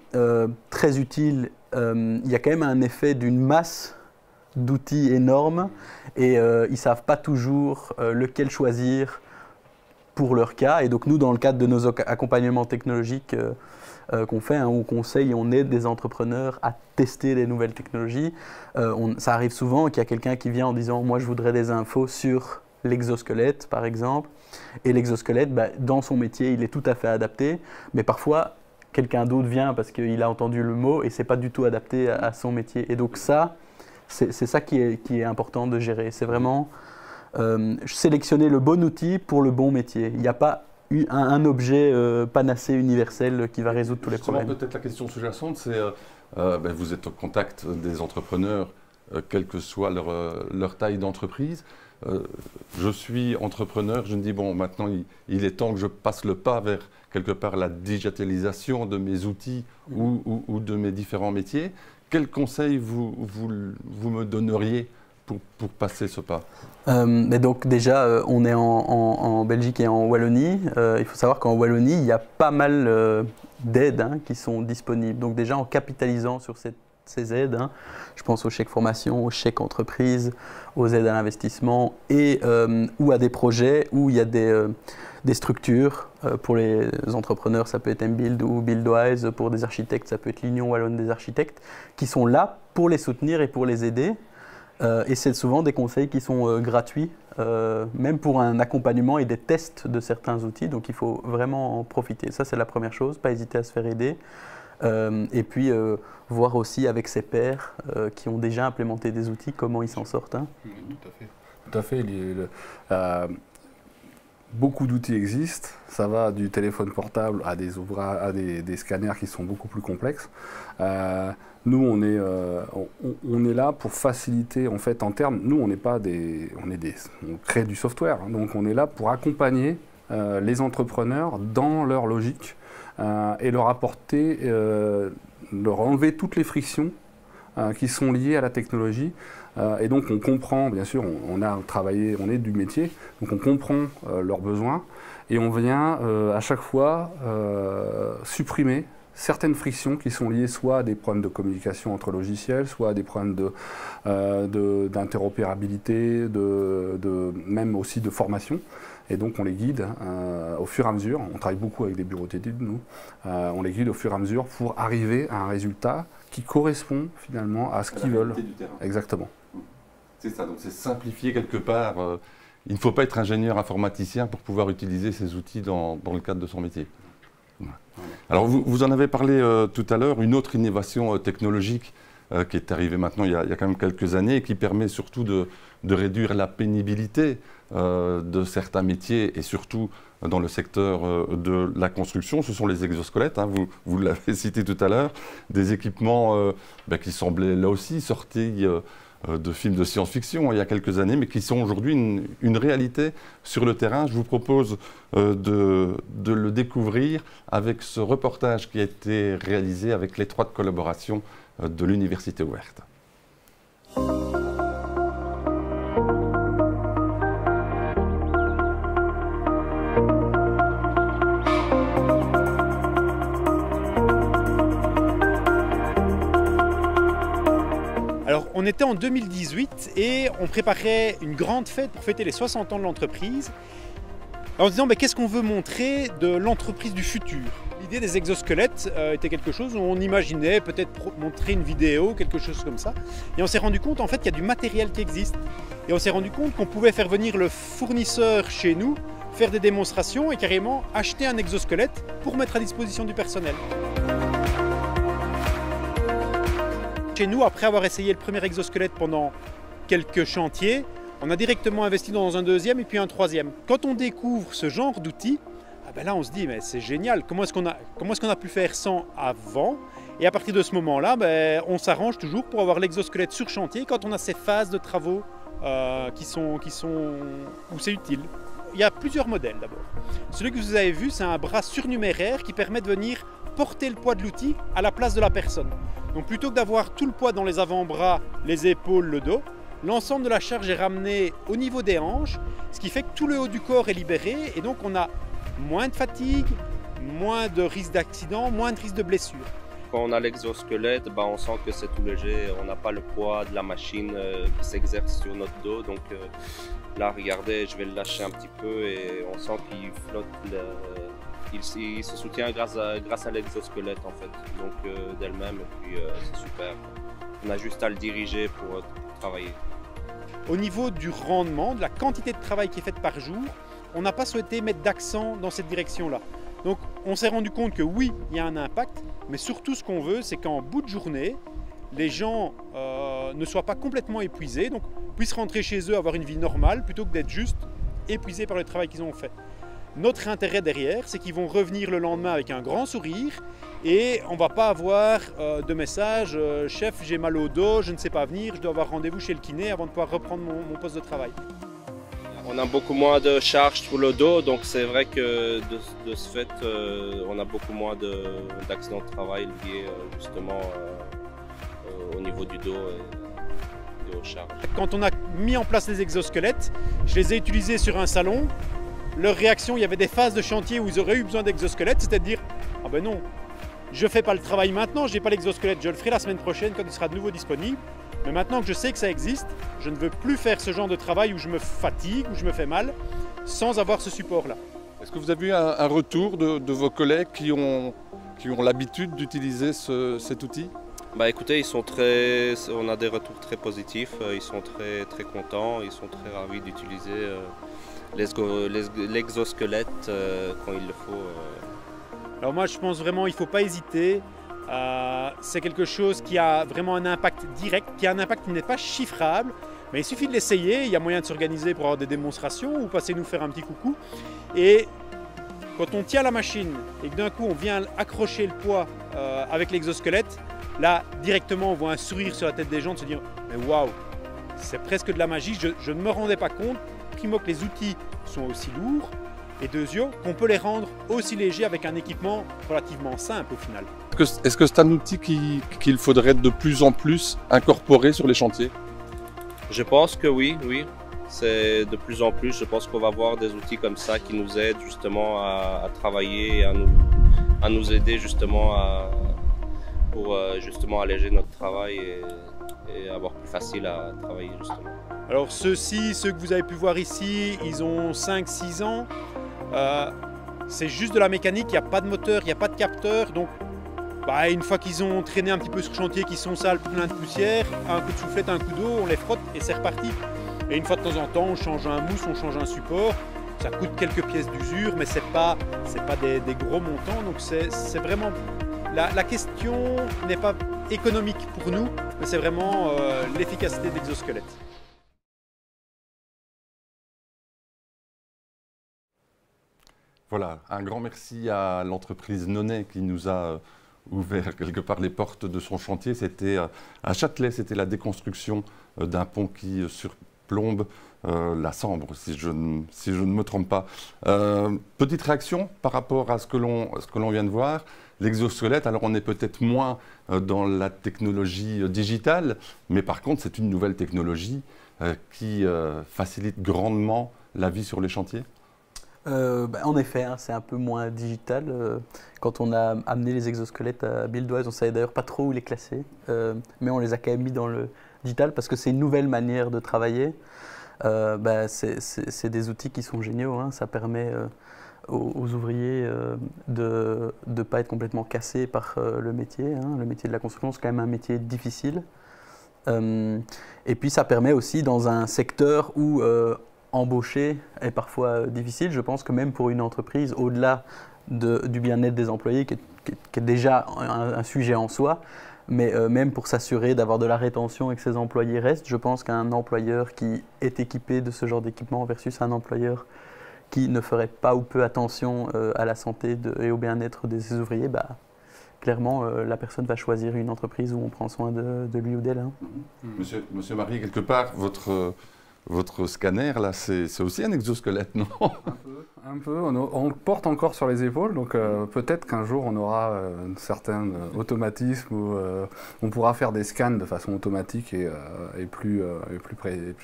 très utiles, il y a quand même un effet d'une masse d'outils énormes et ils ne savent pas toujours lequel choisir pour leur cas. Et donc nous, dans le cadre de nos accompagnements technologiques qu'on fait, hein, on conseille, on aide des entrepreneurs à tester des nouvelles technologies. Ça arrive souvent qu'il y a quelqu'un qui vient en disant « moi je voudrais des infos sur l'exosquelette par exemple ». Et l'exosquelette, dans son métier, il est tout à fait adapté, mais parfois quelqu'un d'autre vient parce qu'il a entendu le mot et ce n'est pas du tout adapté à son métier. Et donc ça, c'est ça qui est important de gérer. C'est vraiment sélectionner le bon outil pour le bon métier. Il n'y a pas un objet panacée universel qui va résoudre tous les problèmes. Peut-être la question sous-jacente, c'est vous êtes au contact des entrepreneurs, quelle que soit leur taille d'entreprise. Je suis entrepreneur, je me dis bon, maintenant il est temps que je passe le pas vers quelque part la digitalisation de mes outils ou de mes différents métiers. Quels conseils vous me donneriez pour passer ce pas? Mais donc déjà, on est en Belgique et en Wallonie. Il faut savoir qu'en Wallonie, il y a pas mal d'aides qui sont disponibles. Donc déjà, en capitalisant sur ces aides, hein. Je pense aux chèques formation, aux chèques entreprise, aux aides à l'investissement et ou à des projets où il y a des structures. Pour les entrepreneurs, ça peut être Mbuild ou Buildwise. Pour des architectes, ça peut être l'Union Wallonne des architectes, qui sont là pour les soutenir et pour les aider. Et c'est souvent des conseils qui sont gratuits, même pour un accompagnement et des tests de certains outils. Donc il faut vraiment en profiter. Ça, c'est la première chose, pas hésiter à se faire aider. Et puis voir aussi avec ses pairs qui ont déjà implémenté des outils, comment ils s'en sortent. Hein. Tout à fait. Beaucoup d'outils existent. Ça va du téléphone portable à des scanners qui sont beaucoup plus complexes. Nous, on est là pour faciliter, en fait, en termes. Nous, on crée du software, hein, donc on est là pour accompagner les entrepreneurs dans leur logique et leur apporter, leur enlever toutes les frictions qui sont liées à la technologie. Et donc on comprend, bien sûr, on a travaillé, on est du métier, donc on comprend leurs besoins et on vient à chaque fois supprimer certaines frictions qui sont liées soit à des problèmes de communication entre logiciels, soit à des problèmes d'interopérabilité, même aussi de formation. Et donc on les guide au fur et à mesure, on travaille beaucoup avec des bureaux d'études, nous, on les guide au fur et à mesure pour arriver à un résultat qui correspond finalement à ce qu'ils veulent. Du terrain. Exactement. C'est ça, donc c'est simplifier quelque part. Il ne faut pas être ingénieur informaticien pour pouvoir utiliser ces outils dans le cadre de son métier. Voilà. Alors vous en avez parlé tout à l'heure, une autre innovation technologique qui est arrivée maintenant il y a quand même quelques années et qui permet surtout de réduire la pénibilité de certains métiers et surtout dans le secteur de la construction, ce sont les exosquelettes, hein, vous l'avez cité tout à l'heure, des équipements qui semblaient là aussi sortis de films de science-fiction il y a quelques années, mais qui sont aujourd'hui une réalité sur le terrain. Je vous propose de le découvrir avec ce reportage qui a été réalisé avec l'étroite collaboration de l'Université ouverte. Alors, on était en 2018 et on préparait une grande fête pour fêter les 60 ans de l'entreprise en se disant qu'est-ce qu'on veut montrer de l'entreprise du futur. L'idée des exosquelettes était quelque chose où on imaginait peut-être montrer une vidéo, quelque chose comme ça. Et on s'est rendu compte en fait qu'il y a du matériel qui existe. Et on s'est rendu compte qu'on pouvait faire venir le fournisseur chez nous, faire des démonstrations et carrément acheter un exosquelette pour mettre à disposition du personnel. Chez nous, après avoir essayé le premier exosquelette pendant quelques chantiers, on a directement investi dans un deuxième et puis un troisième. Quand on découvre ce genre d'outils, là on se dit mais c'est génial, comment est-ce qu'on a pu faire sans avant? Et à partir de ce moment-là, on s'arrange toujours pour avoir l'exosquelette sur chantier quand on a ces phases de travaux où c'est utile. Il y a plusieurs modèles d'abord. Celui que vous avez vu, c'est un bras surnuméraire qui permet de venir porter le poids de l'outil à la place de la personne. Donc plutôt que d'avoir tout le poids dans les avant-bras, les épaules, le dos, l'ensemble de la charge est ramené au niveau des hanches, ce qui fait que tout le haut du corps est libéré et donc on a moins de fatigue, moins de risque d'accident, moins de risque de blessure. Quand on a l'exosquelette, on sent que c'est tout léger, on n'a pas le poids de la machine qui s'exerce sur notre dos. Donc là, regardez, je vais le lâcher un petit peu et on sent qu'il flotte. Il se soutient grâce à l'exosquelette en fait, donc d'elle-même, et puis c'est super. On a juste à le diriger pour travailler. Au niveau du rendement, de la quantité de travail qui est faite par jour, on n'a pas souhaité mettre d'accent dans cette direction-là. Donc on s'est rendu compte que oui, il y a un impact, mais surtout ce qu'on veut, c'est qu'en bout de journée, les gens ne soient pas complètement épuisés, donc puissent rentrer chez eux, avoir une vie normale, plutôt que d'être juste épuisés par le travail qu'ils ont fait. Notre intérêt derrière, c'est qu'ils vont revenir le lendemain avec un grand sourire et on ne va pas avoir de message « Chef, j'ai mal au dos, je ne sais pas venir, je dois avoir rendez-vous chez le kiné avant de pouvoir reprendre mon poste de travail. » On a beaucoup moins de charges sur le dos, donc c'est vrai que de ce fait, on a beaucoup moins d'accidents de travail liés justement au niveau du dos et aux charges. Quand on a mis en place les exosquelettes, je les ai utilisés sur un salon. Leur réaction, il y avait des phases de chantier où ils auraient eu besoin d'exosquelettes, c'est-à-dire « Ah ben non, je ne fais pas le travail maintenant, je n'ai pas l'exosquelette, je le ferai la semaine prochaine quand il sera de nouveau disponible. Mais maintenant que je sais que ça existe, je ne veux plus faire ce genre de travail où je me fatigue, où je me fais mal, sans avoir ce support-là. Est-ce que vous avez eu un retour de vos collègues qui ont l'habitude d'utiliser cet outil? Bah écoutez, on a des retours très positifs, ils sont très contents, ils sont très ravis d'utiliser l'exosquelette quand il le faut. Alors moi je pense vraiment qu'il ne faut pas hésiter, c'est quelque chose qui a vraiment un impact direct, qui a un impact qui n'est pas chiffrable, mais il suffit de l'essayer, il y a moyen de s'organiser pour avoir des démonstrations ou passer nous faire un petit coucou. Et quand on tient la machine et que d'un coup on vient accrocher le poids avec l'exosquelette, là directement on voit un sourire sur la tête des gens de se dire mais waouh, c'est presque de la magie, je ne me rendais pas compte, primo que les outils sont aussi lourds et deuxièmement qu'on peut les rendre aussi légers avec un équipement relativement simple au final. Est-ce que c'est un outil qu'il faudrait de plus en plus incorporer sur les chantiers? Je pense que oui. C'est de plus en plus, je pense qu'on va avoir des outils comme ça qui nous aident justement à travailler, à nous aider justement pour justement alléger notre travail et avoir plus facile à travailler justement. Alors ceux que vous avez pu voir ici, ils ont 5-6 ans. C'est juste de la mécanique, il n'y a pas de moteur, il n'y a pas de capteur. Donc une fois qu'ils ont traîné un petit peu sur le chantier, qu'ils sont sales, plein de poussière, un coup de soufflette, un coup d'eau, on les frotte et c'est reparti. Et une fois de temps en temps, on change un mousse, on change un support. Ça coûte quelques pièces d'usure, mais c'est pas des gros montants. Donc c'est vraiment... La question n'est pas économique pour nous, mais c'est vraiment l'efficacité de l'exosquelette. Voilà, un grand merci à l'entreprise Nonnet qui nous a ouvert quelque part les portes de son chantier. C'était à Châtelet, c'était la déconstruction d'un pont qui surplombe la Sambre, si je ne me trompe pas. Petite réaction par rapport à ce que l'on vient de voir. L'exosquelette, alors on est peut-être moins dans la technologie digitale, mais par contre c'est une nouvelle technologie qui facilite grandement la vie sur les chantiers. En effet, hein, c'est un peu moins digital. Quand on a amené les exosquelettes à Buildwise, on ne savait d'ailleurs pas trop où les classer, mais on les a quand même mis dans le digital parce que c'est une nouvelle manière de travailler. C'est des outils qui sont géniaux, hein. Ça permet aux ouvriers de ne pas être complètement cassés par le métier, hein. Le métier de la construction, c'est quand même un métier difficile. Et puis ça permet aussi dans un secteur où embaucher est parfois difficile. Je pense que même pour une entreprise, au-delà du bien-être des employés, qui est déjà un sujet en soi, mais même pour s'assurer d'avoir de la rétention et que ses employés restent, je pense qu'un employeur qui est équipé de ce genre d'équipement versus un employeur qui ne ferait pas ou peu attention à la santé et au bien-être de ses ouvriers, clairement, la personne va choisir une entreprise où on prend soin de lui ou d'elle. Hein. Monsieur Marie, quelque part, votre scanner, là, c'est aussi un exosquelette, non? Un peu. On le porte encore sur les épaules, donc peut-être qu'un jour on aura un certain automatisme où on pourra faire des scans de façon automatique et plus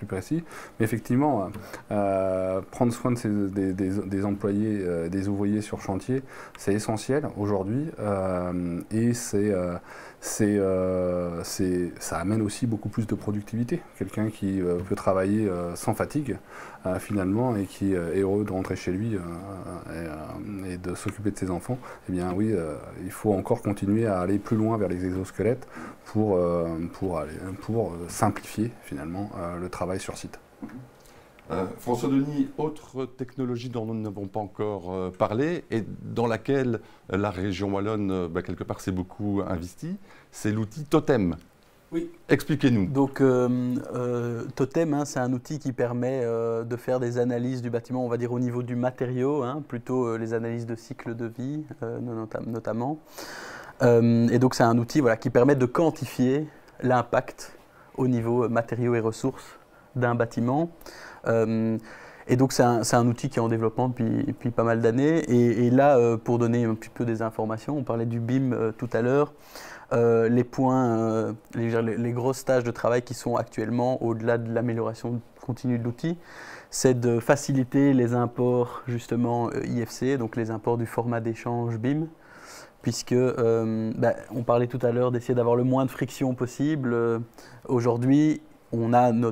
précis. Mais effectivement, prendre soin des employés, des ouvriers sur chantier, c'est essentiel aujourd'hui et ça amène aussi beaucoup plus de productivité. Quelqu'un qui peut travailler sans fatigue finalement et qui est heureux de rentrer chez lui et de s'occuper de ses enfants, eh bien oui, il faut encore continuer à aller plus loin vers les exosquelettes pour simplifier finalement le travail sur site. François Denis, autre technologie dont nous n'avons pas encore parlé et dans laquelle la région wallonne, quelque part, s'est beaucoup investie, c'est l'outil Totem. Oui. Expliquez-nous. Donc, Totem, hein, c'est un outil qui permet de faire des analyses du bâtiment, on va dire au niveau du matériau, hein, plutôt les analyses de cycle de vie, notamment. Et donc, c'est un outil qui permet de quantifier l'impact au niveau matériaux et ressources d'un bâtiment. Et donc c'est un outil qui est en développement depuis pas mal d'années. Et là, pour donner un petit peu des informations, on parlait du BIM tout à l'heure. Les points, les grosses tâches de travail qui sont actuellement au-delà de l'amélioration continue de l'outil, c'est de faciliter les imports justement IFC, donc les imports du format d'échange BIM, puisque on parlait tout à l'heure d'essayer d'avoir le moins de friction possible. Aujourd'hui,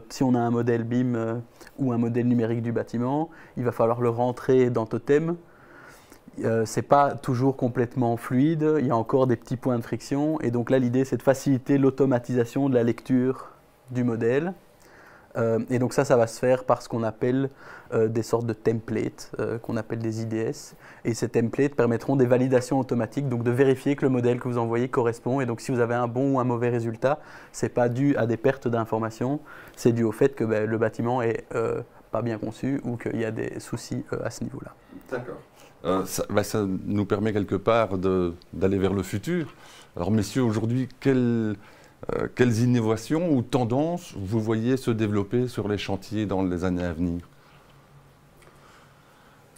si on a un modèle BIM ou un modèle numérique du bâtiment, il va falloir le rentrer dans Totem. C'est pas toujours complètement fluide, il y a encore des petits points de friction, et donc là l'idée c'est de faciliter l'automatisation de la lecture du modèle. Et donc ça va se faire par ce qu'on appelle des sortes de templates, qu'on appelle des IDS. Et ces templates permettront des validations automatiques, donc de vérifier que le modèle que vous envoyez correspond. Et donc si vous avez un bon ou un mauvais résultat, ce n'est pas dû à des pertes d'informations, c'est dû au fait que le bâtiment est pas bien conçu ou qu'il y a des soucis à ce niveau-là. D'accord. Ça nous permet quelque part d'aller vers le futur. Alors messieurs, aujourd'hui, quelles innovations ou tendances vous voyez se développer sur les chantiers dans les années à venir?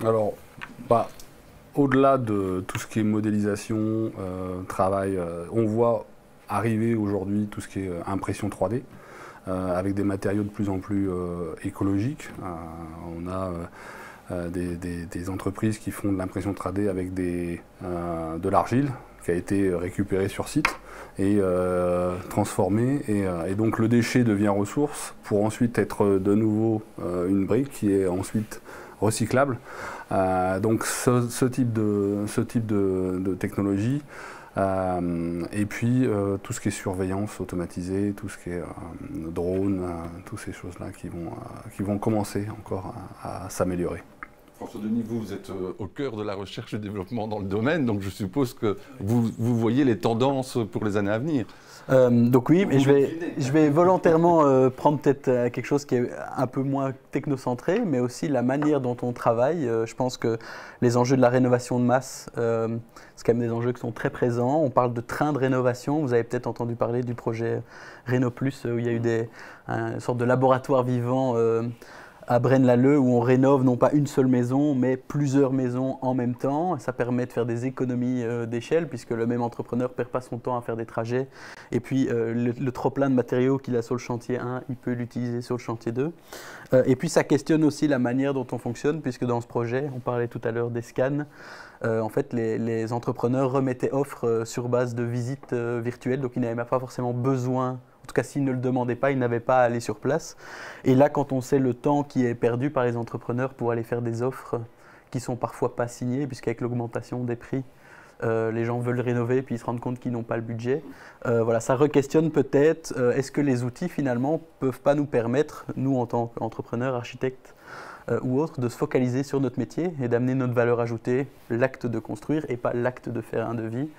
Alors, au-delà de tout ce qui est modélisation, travail, on voit arriver aujourd'hui tout ce qui est impression 3D, avec des matériaux de plus en plus écologiques. On a des entreprises qui font de l'impression 3D avec de l'argile qui a été récupérée sur site et transformée. Et donc le déchet devient ressource pour ensuite être de nouveau une brique qui est ensuite recyclable. Donc ce type de technologie. Et puis tout ce qui est surveillance automatisée, tout ce qui est drone, toutes ces choses-là qui vont commencer encore à s'améliorer. François Denis, vous êtes au cœur de la recherche et développement dans le domaine, donc je suppose que vous voyez les tendances pour les années à venir. Donc oui, mais je vais volontairement prendre peut-être quelque chose qui est un peu moins technocentré, mais aussi la manière dont on travaille. Je pense que les enjeux de la rénovation de masse, c'est quand même des enjeux qui sont très présents. On parle de train de rénovation. Vous avez peut-être entendu parler du projet Réno+, où il y a eu une sorte de laboratoire vivant à Braine-l'Alleud, où on rénove non pas une seule maison, mais plusieurs maisons en même temps. Ça permet de faire des économies d'échelle, puisque le même entrepreneur ne perd pas son temps à faire des trajets. Et puis, le trop-plein de matériaux qu'il a sur le chantier 1, il peut l'utiliser sur le chantier 2. Et puis, ça questionne aussi la manière dont on fonctionne, puisque dans ce projet, on parlait tout à l'heure des scans. En fait, les entrepreneurs remettaient offre sur base de visites virtuelles, donc ils n'avaient pas forcément besoin. En tout cas, s'ils ne le demandaient pas, ils n'avaient pas à aller sur place. Et là, quand on sait le temps qui est perdu par les entrepreneurs pour aller faire des offres qui ne sont parfois pas signées, puisqu'avec l'augmentation des prix, les gens veulent rénover puis ils se rendent compte qu'ils n'ont pas le budget. Voilà, ça re-questionne peut-être, est-ce que les outils finalement ne peuvent pas nous permettre, nous en tant qu'entrepreneurs, architectes ou autres, de se focaliser sur notre métier et d'amener notre valeur ajoutée, l'acte de construire et pas l'acte de faire un devis.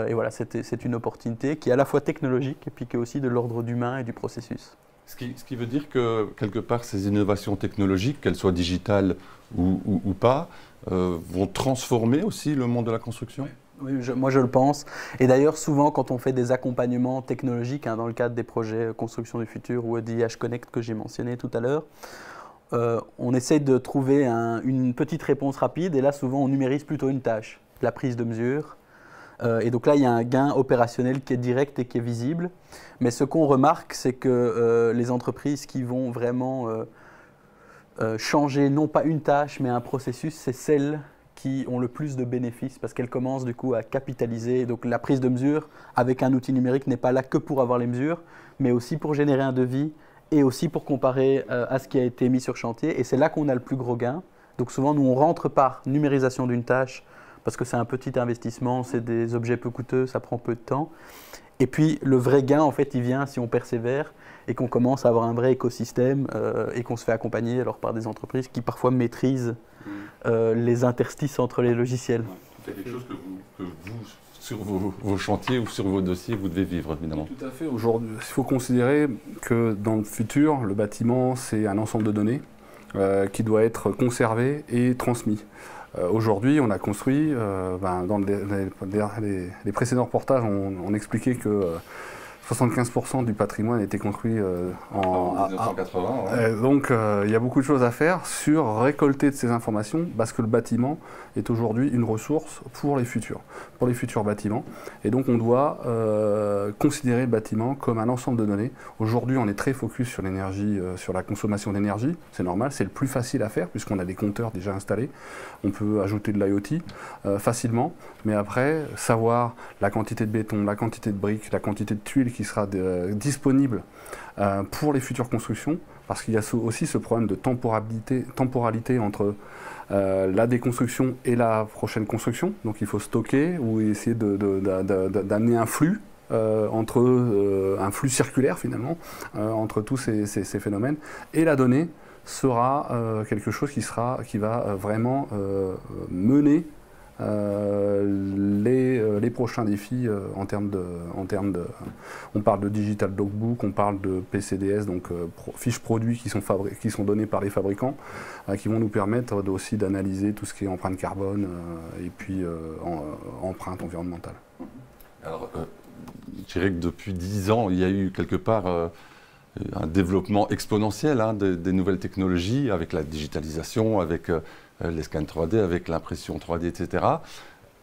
Et voilà, c'est une opportunité qui est à la fois technologique et puis qui est aussi de l'ordre d'humain et du processus. Ce qui veut dire que, quelque part, ces innovations technologiques, qu'elles soient digitales ou pas, vont transformer aussi le monde de la construction? Oui, moi je le pense. Et d'ailleurs, souvent, quand on fait des accompagnements technologiques, dans le cadre des projets Construction du futur ou EDIH Connect que j'ai mentionné tout à l'heure, on essaie de trouver une petite réponse rapide. Et là, souvent, on numérise plutôt une tâche, la prise de mesure. Et donc là, il y a un gain opérationnel qui est direct et qui est visible. Mais ce qu'on remarque, c'est que les entreprises qui vont vraiment changer non pas une tâche, mais un processus, c'est celles qui ont le plus de bénéfices parce qu'elles commencent du coup à capitaliser. Donc la prise de mesure avec un outil numérique n'est pas là que pour avoir les mesures, mais aussi pour générer un devis et aussi pour comparer à ce qui a été mis sur chantier. Et c'est là qu'on a le plus gros gain. Donc souvent, nous, on rentre par numérisation d'une tâche, parce que c'est un petit investissement, c'est des objets peu coûteux, ça prend peu de temps. Et puis le vrai gain, en fait, il vient si on persévère et qu'on commence à avoir un vrai écosystème et qu'on se fait accompagner alors, par des entreprises qui parfois maîtrisent les interstices entre les logiciels. C'est quelque chose que vous sur vos chantiers ou sur vos dossiers, vous devez vivre, évidemment. Tout à fait. Aujourd'hui, il faut considérer que dans le futur, le bâtiment, c'est un ensemble de données qui doit être conservé et transmis. Aujourd'hui, on a construit, dans les précédents reportages, on expliquait que 75% du patrimoine a été construit en 1980. Donc il y a beaucoup de choses à faire sur récolter de ces informations parce que le bâtiment est aujourd'hui une ressource pour les futurs bâtiments. Et donc on doit considérer le bâtiment comme un ensemble de données. Aujourd'hui on est très focus sur l'énergie, sur la consommation d'énergie. C'est normal, c'est le plus facile à faire puisqu'on a des compteurs déjà installés. On peut ajouter de l'IoT facilement. Mais après, savoir la quantité de béton, la quantité de briques, la quantité de tuiles qui sera disponible pour les futures constructions, parce qu'il y a aussi ce problème de temporalité entre la déconstruction et la prochaine construction. Donc il faut stocker ou essayer d'amener un flux, un flux circulaire finalement, entre tous ces phénomènes. Et la donnée sera quelque chose qui va vraiment mener les prochains défis en termes de... On parle de digital logbook, on parle de PCDS, donc fiches produits qui sont données par les fabricants, qui vont nous permettre aussi d'analyser tout ce qui est empreinte carbone et puis empreinte environnementale. Alors, je dirais que depuis 10 ans, il y a eu quelque part un développement exponentiel des nouvelles technologies, avec la digitalisation, avec les scans 3D, avec l'impression 3D, etc.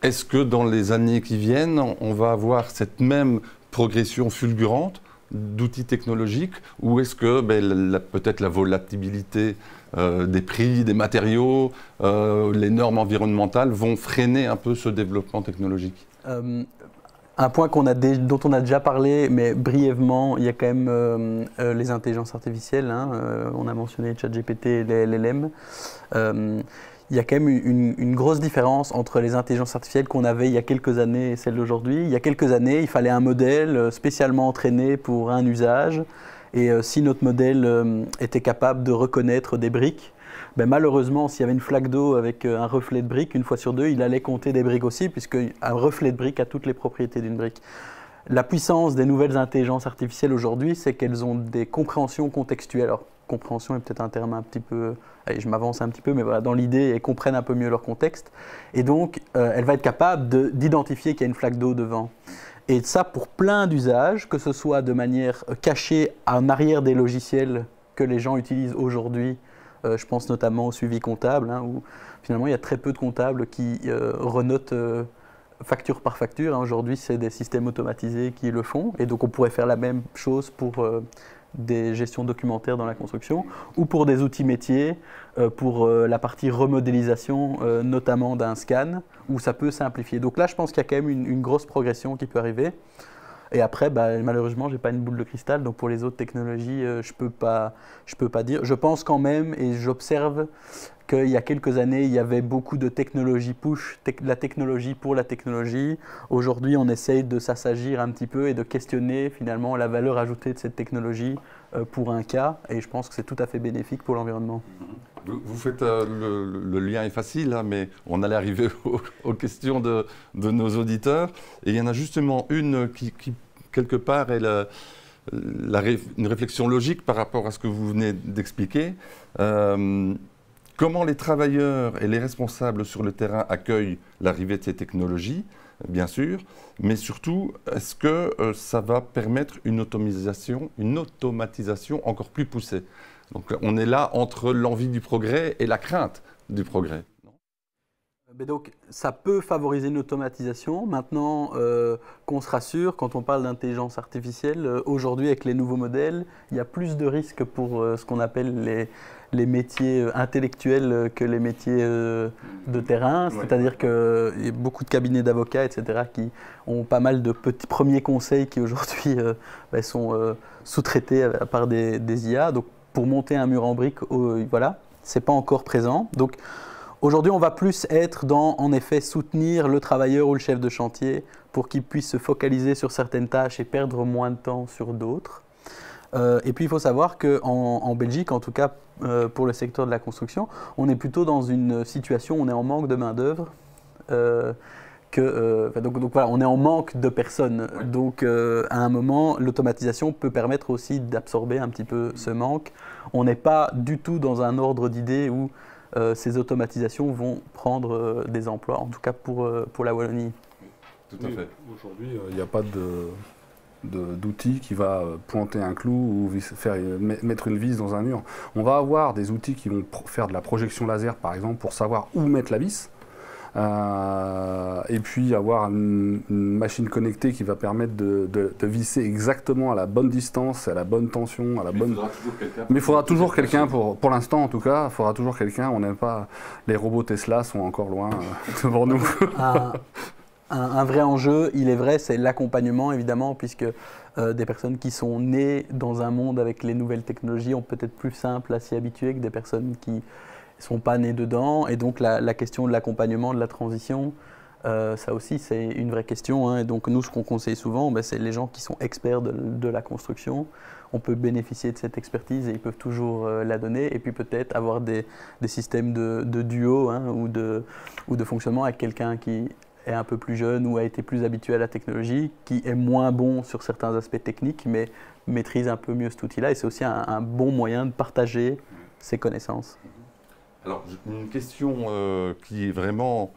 Est-ce que dans les années qui viennent, on va avoir cette même progression fulgurante d'outils technologiques, ou est-ce que peut-être la volatilité des prix, des matériaux, les normes environnementales vont freiner un peu ce développement technologique? Un point dont on a déjà parlé, mais brièvement, il y a quand même les intelligences artificielles. On a mentionné ChatGPT et les LLM. Il y a quand même une grosse différence entre les intelligences artificielles qu'on avait il y a quelques années et celles d'aujourd'hui. Il y a quelques années, il fallait un modèle spécialement entraîné pour un usage. Et si notre modèle était capable de reconnaître des briques, malheureusement, s'il y avait une flaque d'eau avec un reflet de brique, une fois sur deux, il allait compter des briques aussi, puisqu'un reflet de brique a toutes les propriétés d'une brique. La puissance des nouvelles intelligences artificielles aujourd'hui, c'est qu'elles ont des compréhensions contextuelles. Alors, compréhension est peut-être un terme un petit peu... Allez, je m'avance un petit peu, mais voilà, dans l'idée, elles comprennent un peu mieux leur contexte. Et donc, elle va être capable d'identifier qu'il y a une flaque d'eau devant. Et ça, pour plein d'usages, que ce soit de manière cachée en arrière des logiciels que les gens utilisent aujourd'hui. Je pense notamment au suivi comptable, où finalement il y a très peu de comptables qui renotent facture par facture. Aujourd'hui, c'est des systèmes automatisés qui le font. Et donc, on pourrait faire la même chose pour des gestions documentaires dans la construction ou pour des outils métiers, pour la partie remodélisation, notamment d'un scan, où ça peut simplifier. Donc là, je pense qu'il y a quand même une grosse progression qui peut arriver. Et après, malheureusement, je n'ai pas une boule de cristal, donc pour les autres technologies, je peux pas dire. Je pense quand même, et j'observe qu'il y a quelques années, il y avait beaucoup de technologie push, la technologie pour la technologie. Aujourd'hui, on essaye de s'assagir un petit peu et de questionner finalement la valeur ajoutée de cette technologie pour un cas, et je pense que c'est tout à fait bénéfique pour l'environnement. Vous faites le lien est facile, mais on allait arriver aux questions de nos auditeurs. Et il y en a justement une qui quelque part, est une réflexion logique par rapport à ce que vous venez d'expliquer. Comment les travailleurs et les responsables sur le terrain accueillent l'arrivée de ces technologies, bien sûr, mais surtout, est-ce que ça va permettre une automatisation encore plus poussée? Donc on est là entre l'envie du progrès et la crainte du progrès. Mais donc, ça peut favoriser une automatisation. Maintenant, qu'on se rassure, quand on parle d'intelligence artificielle, aujourd'hui, avec les nouveaux modèles, il y a plus de risques pour ce qu'on appelle les métiers intellectuels que les métiers de terrain. C'est-à-dire qu'il y a beaucoup de cabinets d'avocats, etc., qui ont pas mal de petits premiers conseils qui aujourd'hui sont sous-traités par des IA. Donc, pour monter un mur en briques, voilà, ce n'est pas encore présent. Donc, aujourd'hui, on va plus être dans, en effet, soutenir le travailleur ou le chef de chantier pour qu'il puisse se focaliser sur certaines tâches et perdre moins de temps sur d'autres. Et puis, il faut savoir qu'en Belgique, en tout cas pour le secteur de la construction, on est plutôt dans une situation où on est en manque de main-d'œuvre. Donc voilà, on est en manque de personnes. Oui. Donc à un moment, l'automatisation peut permettre aussi d'absorber un petit peu ce manque. On n'est pas du tout dans un ordre d'idées où ces automatisations vont prendre des emplois, en tout cas pour la Wallonie. Tout à fait. Aujourd'hui, il n'y a pas de... d'outils qui va pointer un clou ou mettre une vis dans un mur. On va avoir des outils qui vont faire de la projection laser, par exemple, pour savoir où mettre la vis. Et puis avoir une machine connectée qui va permettre de visser exactement à la bonne distance, à la bonne tension, à la bonne... Mais il faudra toujours quelqu'un, pour l'instant en tout cas, il faudra toujours quelqu'un. On n'aime pas... Les robots Tesla sont encore loin devant nous. Un vrai enjeu, il est vrai, c'est l'accompagnement évidemment, puisque des personnes qui sont nées dans un monde avec les nouvelles technologies ont peut-être plus simple à s'y habituer que des personnes qui ne sont pas nées dedans. Et donc la question de l'accompagnement, de la transition, ça aussi c'est une vraie question. Hein. Et donc nous, ce qu'on conseille souvent, c'est les gens qui sont experts de la construction. On peut bénéficier de cette expertise et ils peuvent toujours la donner. Et puis peut-être avoir des systèmes de duo, hein, ou de fonctionnement avec quelqu'un qui est un peu plus jeune ou a été plus habitué à la technologie, qui est moins bon sur certains aspects techniques, mais maîtrise un peu mieux cet outil-là. Et c'est aussi un bon moyen de partager ses connaissances. Alors, une question qui est vraiment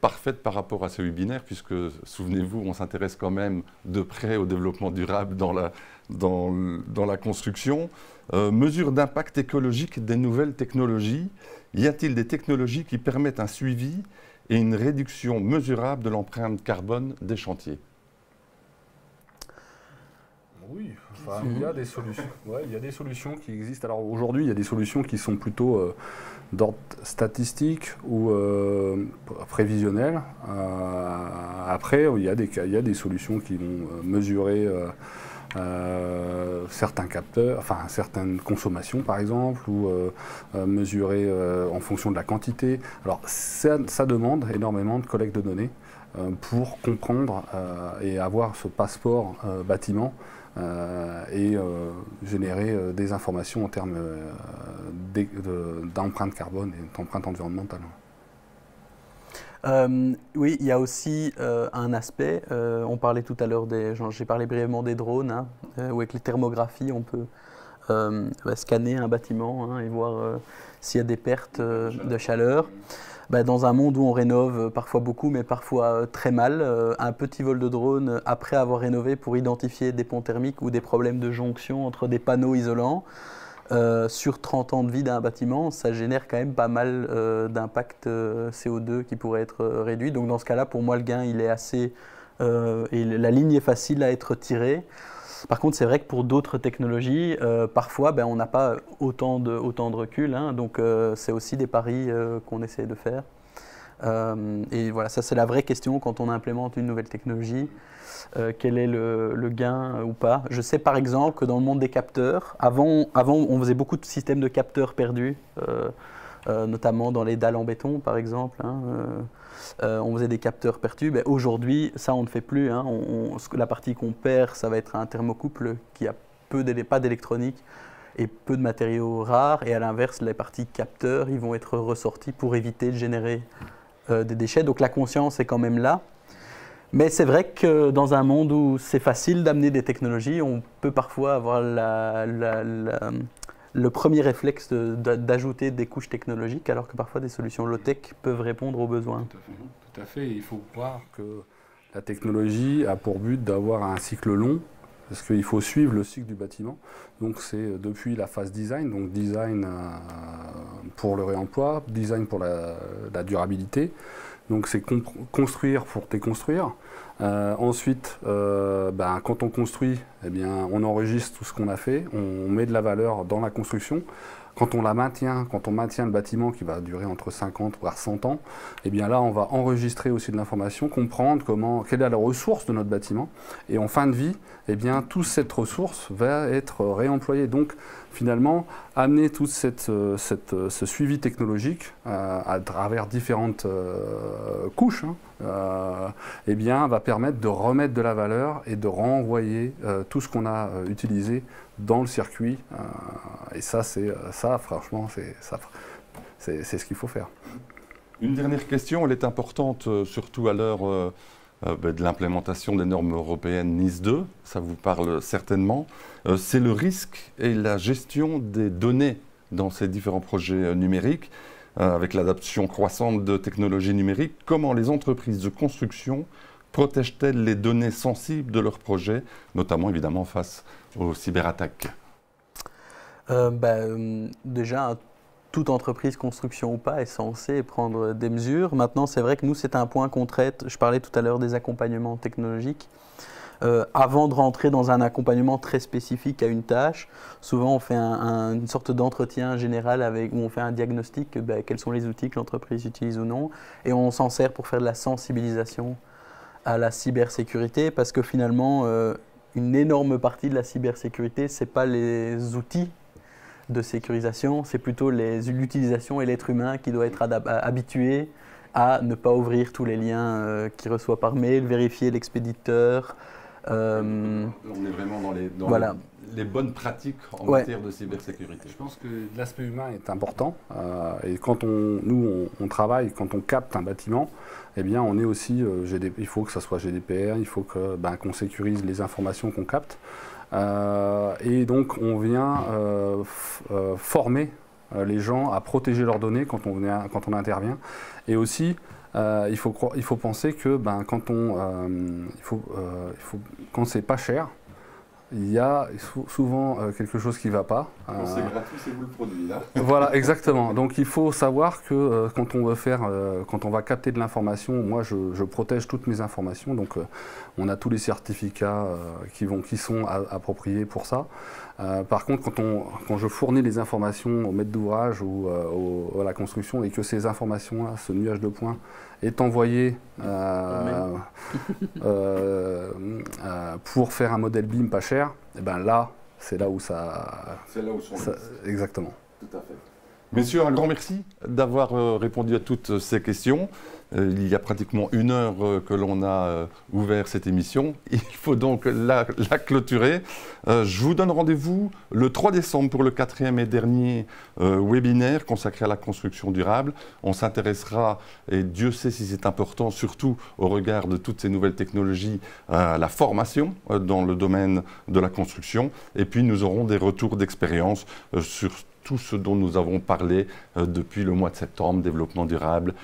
parfaite par rapport à ce webinaire, puisque, souvenez-vous, on s'intéresse quand même de près au développement durable dans la construction. Mesure d'impact écologique des nouvelles technologies. Y a-t-il des technologies qui permettent un suivi et une réduction mesurable de l'empreinte carbone des chantiers? Oui, enfin, il y a des solutions. Ouais, il y a des solutions qui existent. Alors aujourd'hui, il y a des solutions qui sont plutôt d'ordre statistique ou prévisionnel. Après, il y a des solutions qui vont mesurer certains capteurs, enfin certaines consommations par exemple, ou mesurer en fonction de la quantité. Alors ça demande énormément de collecte de données pour comprendre et avoir ce passeport bâtiment et générer des informations en termes d'empreinte carbone et d'empreinte environnementale. Oui, il y a aussi un aspect, on parlait tout à l'heure j'ai parlé brièvement des drones, hein, où avec les thermographies on peut scanner un bâtiment, hein, et voir s'il y a des pertes de chaleur. Dans un monde où on rénove parfois beaucoup, mais parfois très mal, un petit vol de drone après avoir rénové pour identifier des ponts thermiques ou des problèmes de jonction entre des panneaux isolants, sur 30 ans de vie d'un bâtiment, ça génère quand même pas mal d'impact CO2 qui pourrait être réduit. Donc dans ce cas-là, pour moi, le gain, il est assez... et la ligne est facile à être tirée. Par contre, c'est vrai que pour d'autres technologies, parfois, on n'a pas autant de recul, hein, donc c'est aussi des paris qu'on essaie de faire. Et voilà, ça c'est la vraie question quand on implémente une nouvelle technologie. Quel est le gain ou pas? Je sais par exemple que dans le monde des capteurs, avant on faisait beaucoup de systèmes de capteurs perdus, notamment dans les dalles en béton par exemple, hein, on faisait des capteurs perdus. Aujourd'hui, ça on ne fait plus, hein, la partie qu'on perd, ça va être un thermocouple qui a pas d'électronique et peu de matériaux rares, et à l'inverse, les parties capteurs, ils vont être ressortis pour éviter de générer des déchets. Donc la conscience est quand même là. Mais c'est vrai que dans un monde où c'est facile d'amener des technologies, on peut parfois avoir le premier réflexe d'ajouter des couches technologiques, alors que parfois des solutions low-tech peuvent répondre aux besoins. Tout à fait. Il faut voir que la technologie a pour but d'avoir un cycle long, parce qu'il faut suivre le cycle du bâtiment. Donc c'est depuis la phase design, donc design pour le réemploi, design pour la durabilité. Donc c'est construire pour déconstruire. Ensuite, quand on construit, on enregistre tout ce qu'on a fait, on met de la valeur dans la construction. Quand on maintient le bâtiment qui va durer entre 50 voire 100 ans, là on va enregistrer aussi de l'information, comprendre quelle est la ressource de notre bâtiment. Et en fin de vie, toute cette ressource va être réemployée. Donc finalement, amener tout ce suivi technologique à travers différentes couches, va permettre de remettre de la valeur et de renvoyer tout ce qu'on a utilisé dans le circuit. Et ça, franchement, c'est ce qu'il faut faire. Une dernière question, elle est importante, surtout à l'heure de l'implémentation des normes européennes NIS 2, ça vous parle certainement. C'est le risque et la gestion des données dans ces différents projets numériques, avec l'adoption croissante de technologies numériques. Comment les entreprises de construction protègent-elles les données sensibles de leurs projets, notamment évidemment face aux cyberattaques? Déjà, toute entreprise, construction ou pas, est censée prendre des mesures. Maintenant, c'est vrai que nous, c'est un point qu'on traite. Je parlais tout à l'heure des accompagnements technologiques. Avant de rentrer dans un accompagnement très spécifique à une tâche, souvent on fait une sorte d'entretien général où on fait un diagnostic, quels sont les outils que l'entreprise utilise ou non, et on s'en sert pour faire de la sensibilisation à la cybersécurité, parce que finalement, une énorme partie de la cybersécurité, ce n'est pas les outils de sécurisation, c'est plutôt l'utilisation et l'être humain qui doit être habitué à ne pas ouvrir tous les liens qu'il reçoit par mail, vérifier l'expéditeur. On est vraiment dans les bonnes pratiques en matière de cybersécurité. Je pense que l'aspect humain est important. Et quand nous on travaille, quand on capte un bâtiment, eh bien on est aussi, il faut que ça soit GDPR, il faut qu'on sécurise les informations qu'on capte. Et donc on vient former les gens à protéger leurs données quand on intervient. Et aussi, il faut penser que quand c'est pas cher, il y a souvent quelque chose qui ne va pas. Quand c'est gratuit, c'est vous le produit, là. Voilà, exactement. Donc il faut savoir que quand on va capter de l'information, moi je protège toutes mes informations. Donc on a tous les certificats qui sont appropriés pour ça. Par contre, quand je fournis les informations au maître d'ouvrage ou à la construction et que ces informations-là, ce nuage de points, est envoyé pour faire un modèle BIM pas cher, et ben là, c'est là où ça... C'est là où sont les... Exactement. Tout à fait. Messieurs, un grand merci d'avoir répondu à toutes ces questions. Il y a pratiquement 1 heure que l'on a ouvert cette émission. Il faut donc la clôturer. Je vous donne rendez-vous le 3 décembre pour le 4e et dernier webinaire consacré à la construction durable. On s'intéressera, et Dieu sait si c'est important, surtout au regard de toutes ces nouvelles technologies, à la formation dans le domaine de la construction. Et puis nous aurons des retours d'expérience sur tout ce dont nous avons parlé depuis le mois de septembre, développement durable,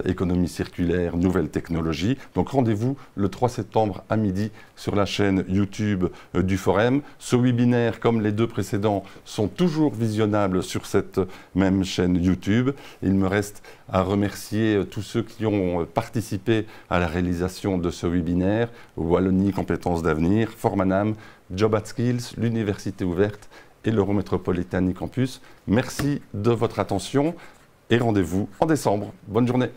économie circulaire, nouvelles technologies. Donc rendez-vous le 3 septembre à midi sur la chaîne YouTube du Forum. Ce webinaire, comme les 2 précédents, sont toujours visionnables sur cette même chaîne YouTube. Il me reste à remercier tous ceux qui ont participé à la réalisation de ce webinaire, Wallonie Compétences d'Avenir, Formanam, Job at Skills, l'Université ouverte et l'Eurométropolitan Campus. Merci de votre attention et rendez-vous en décembre. Bonne journée.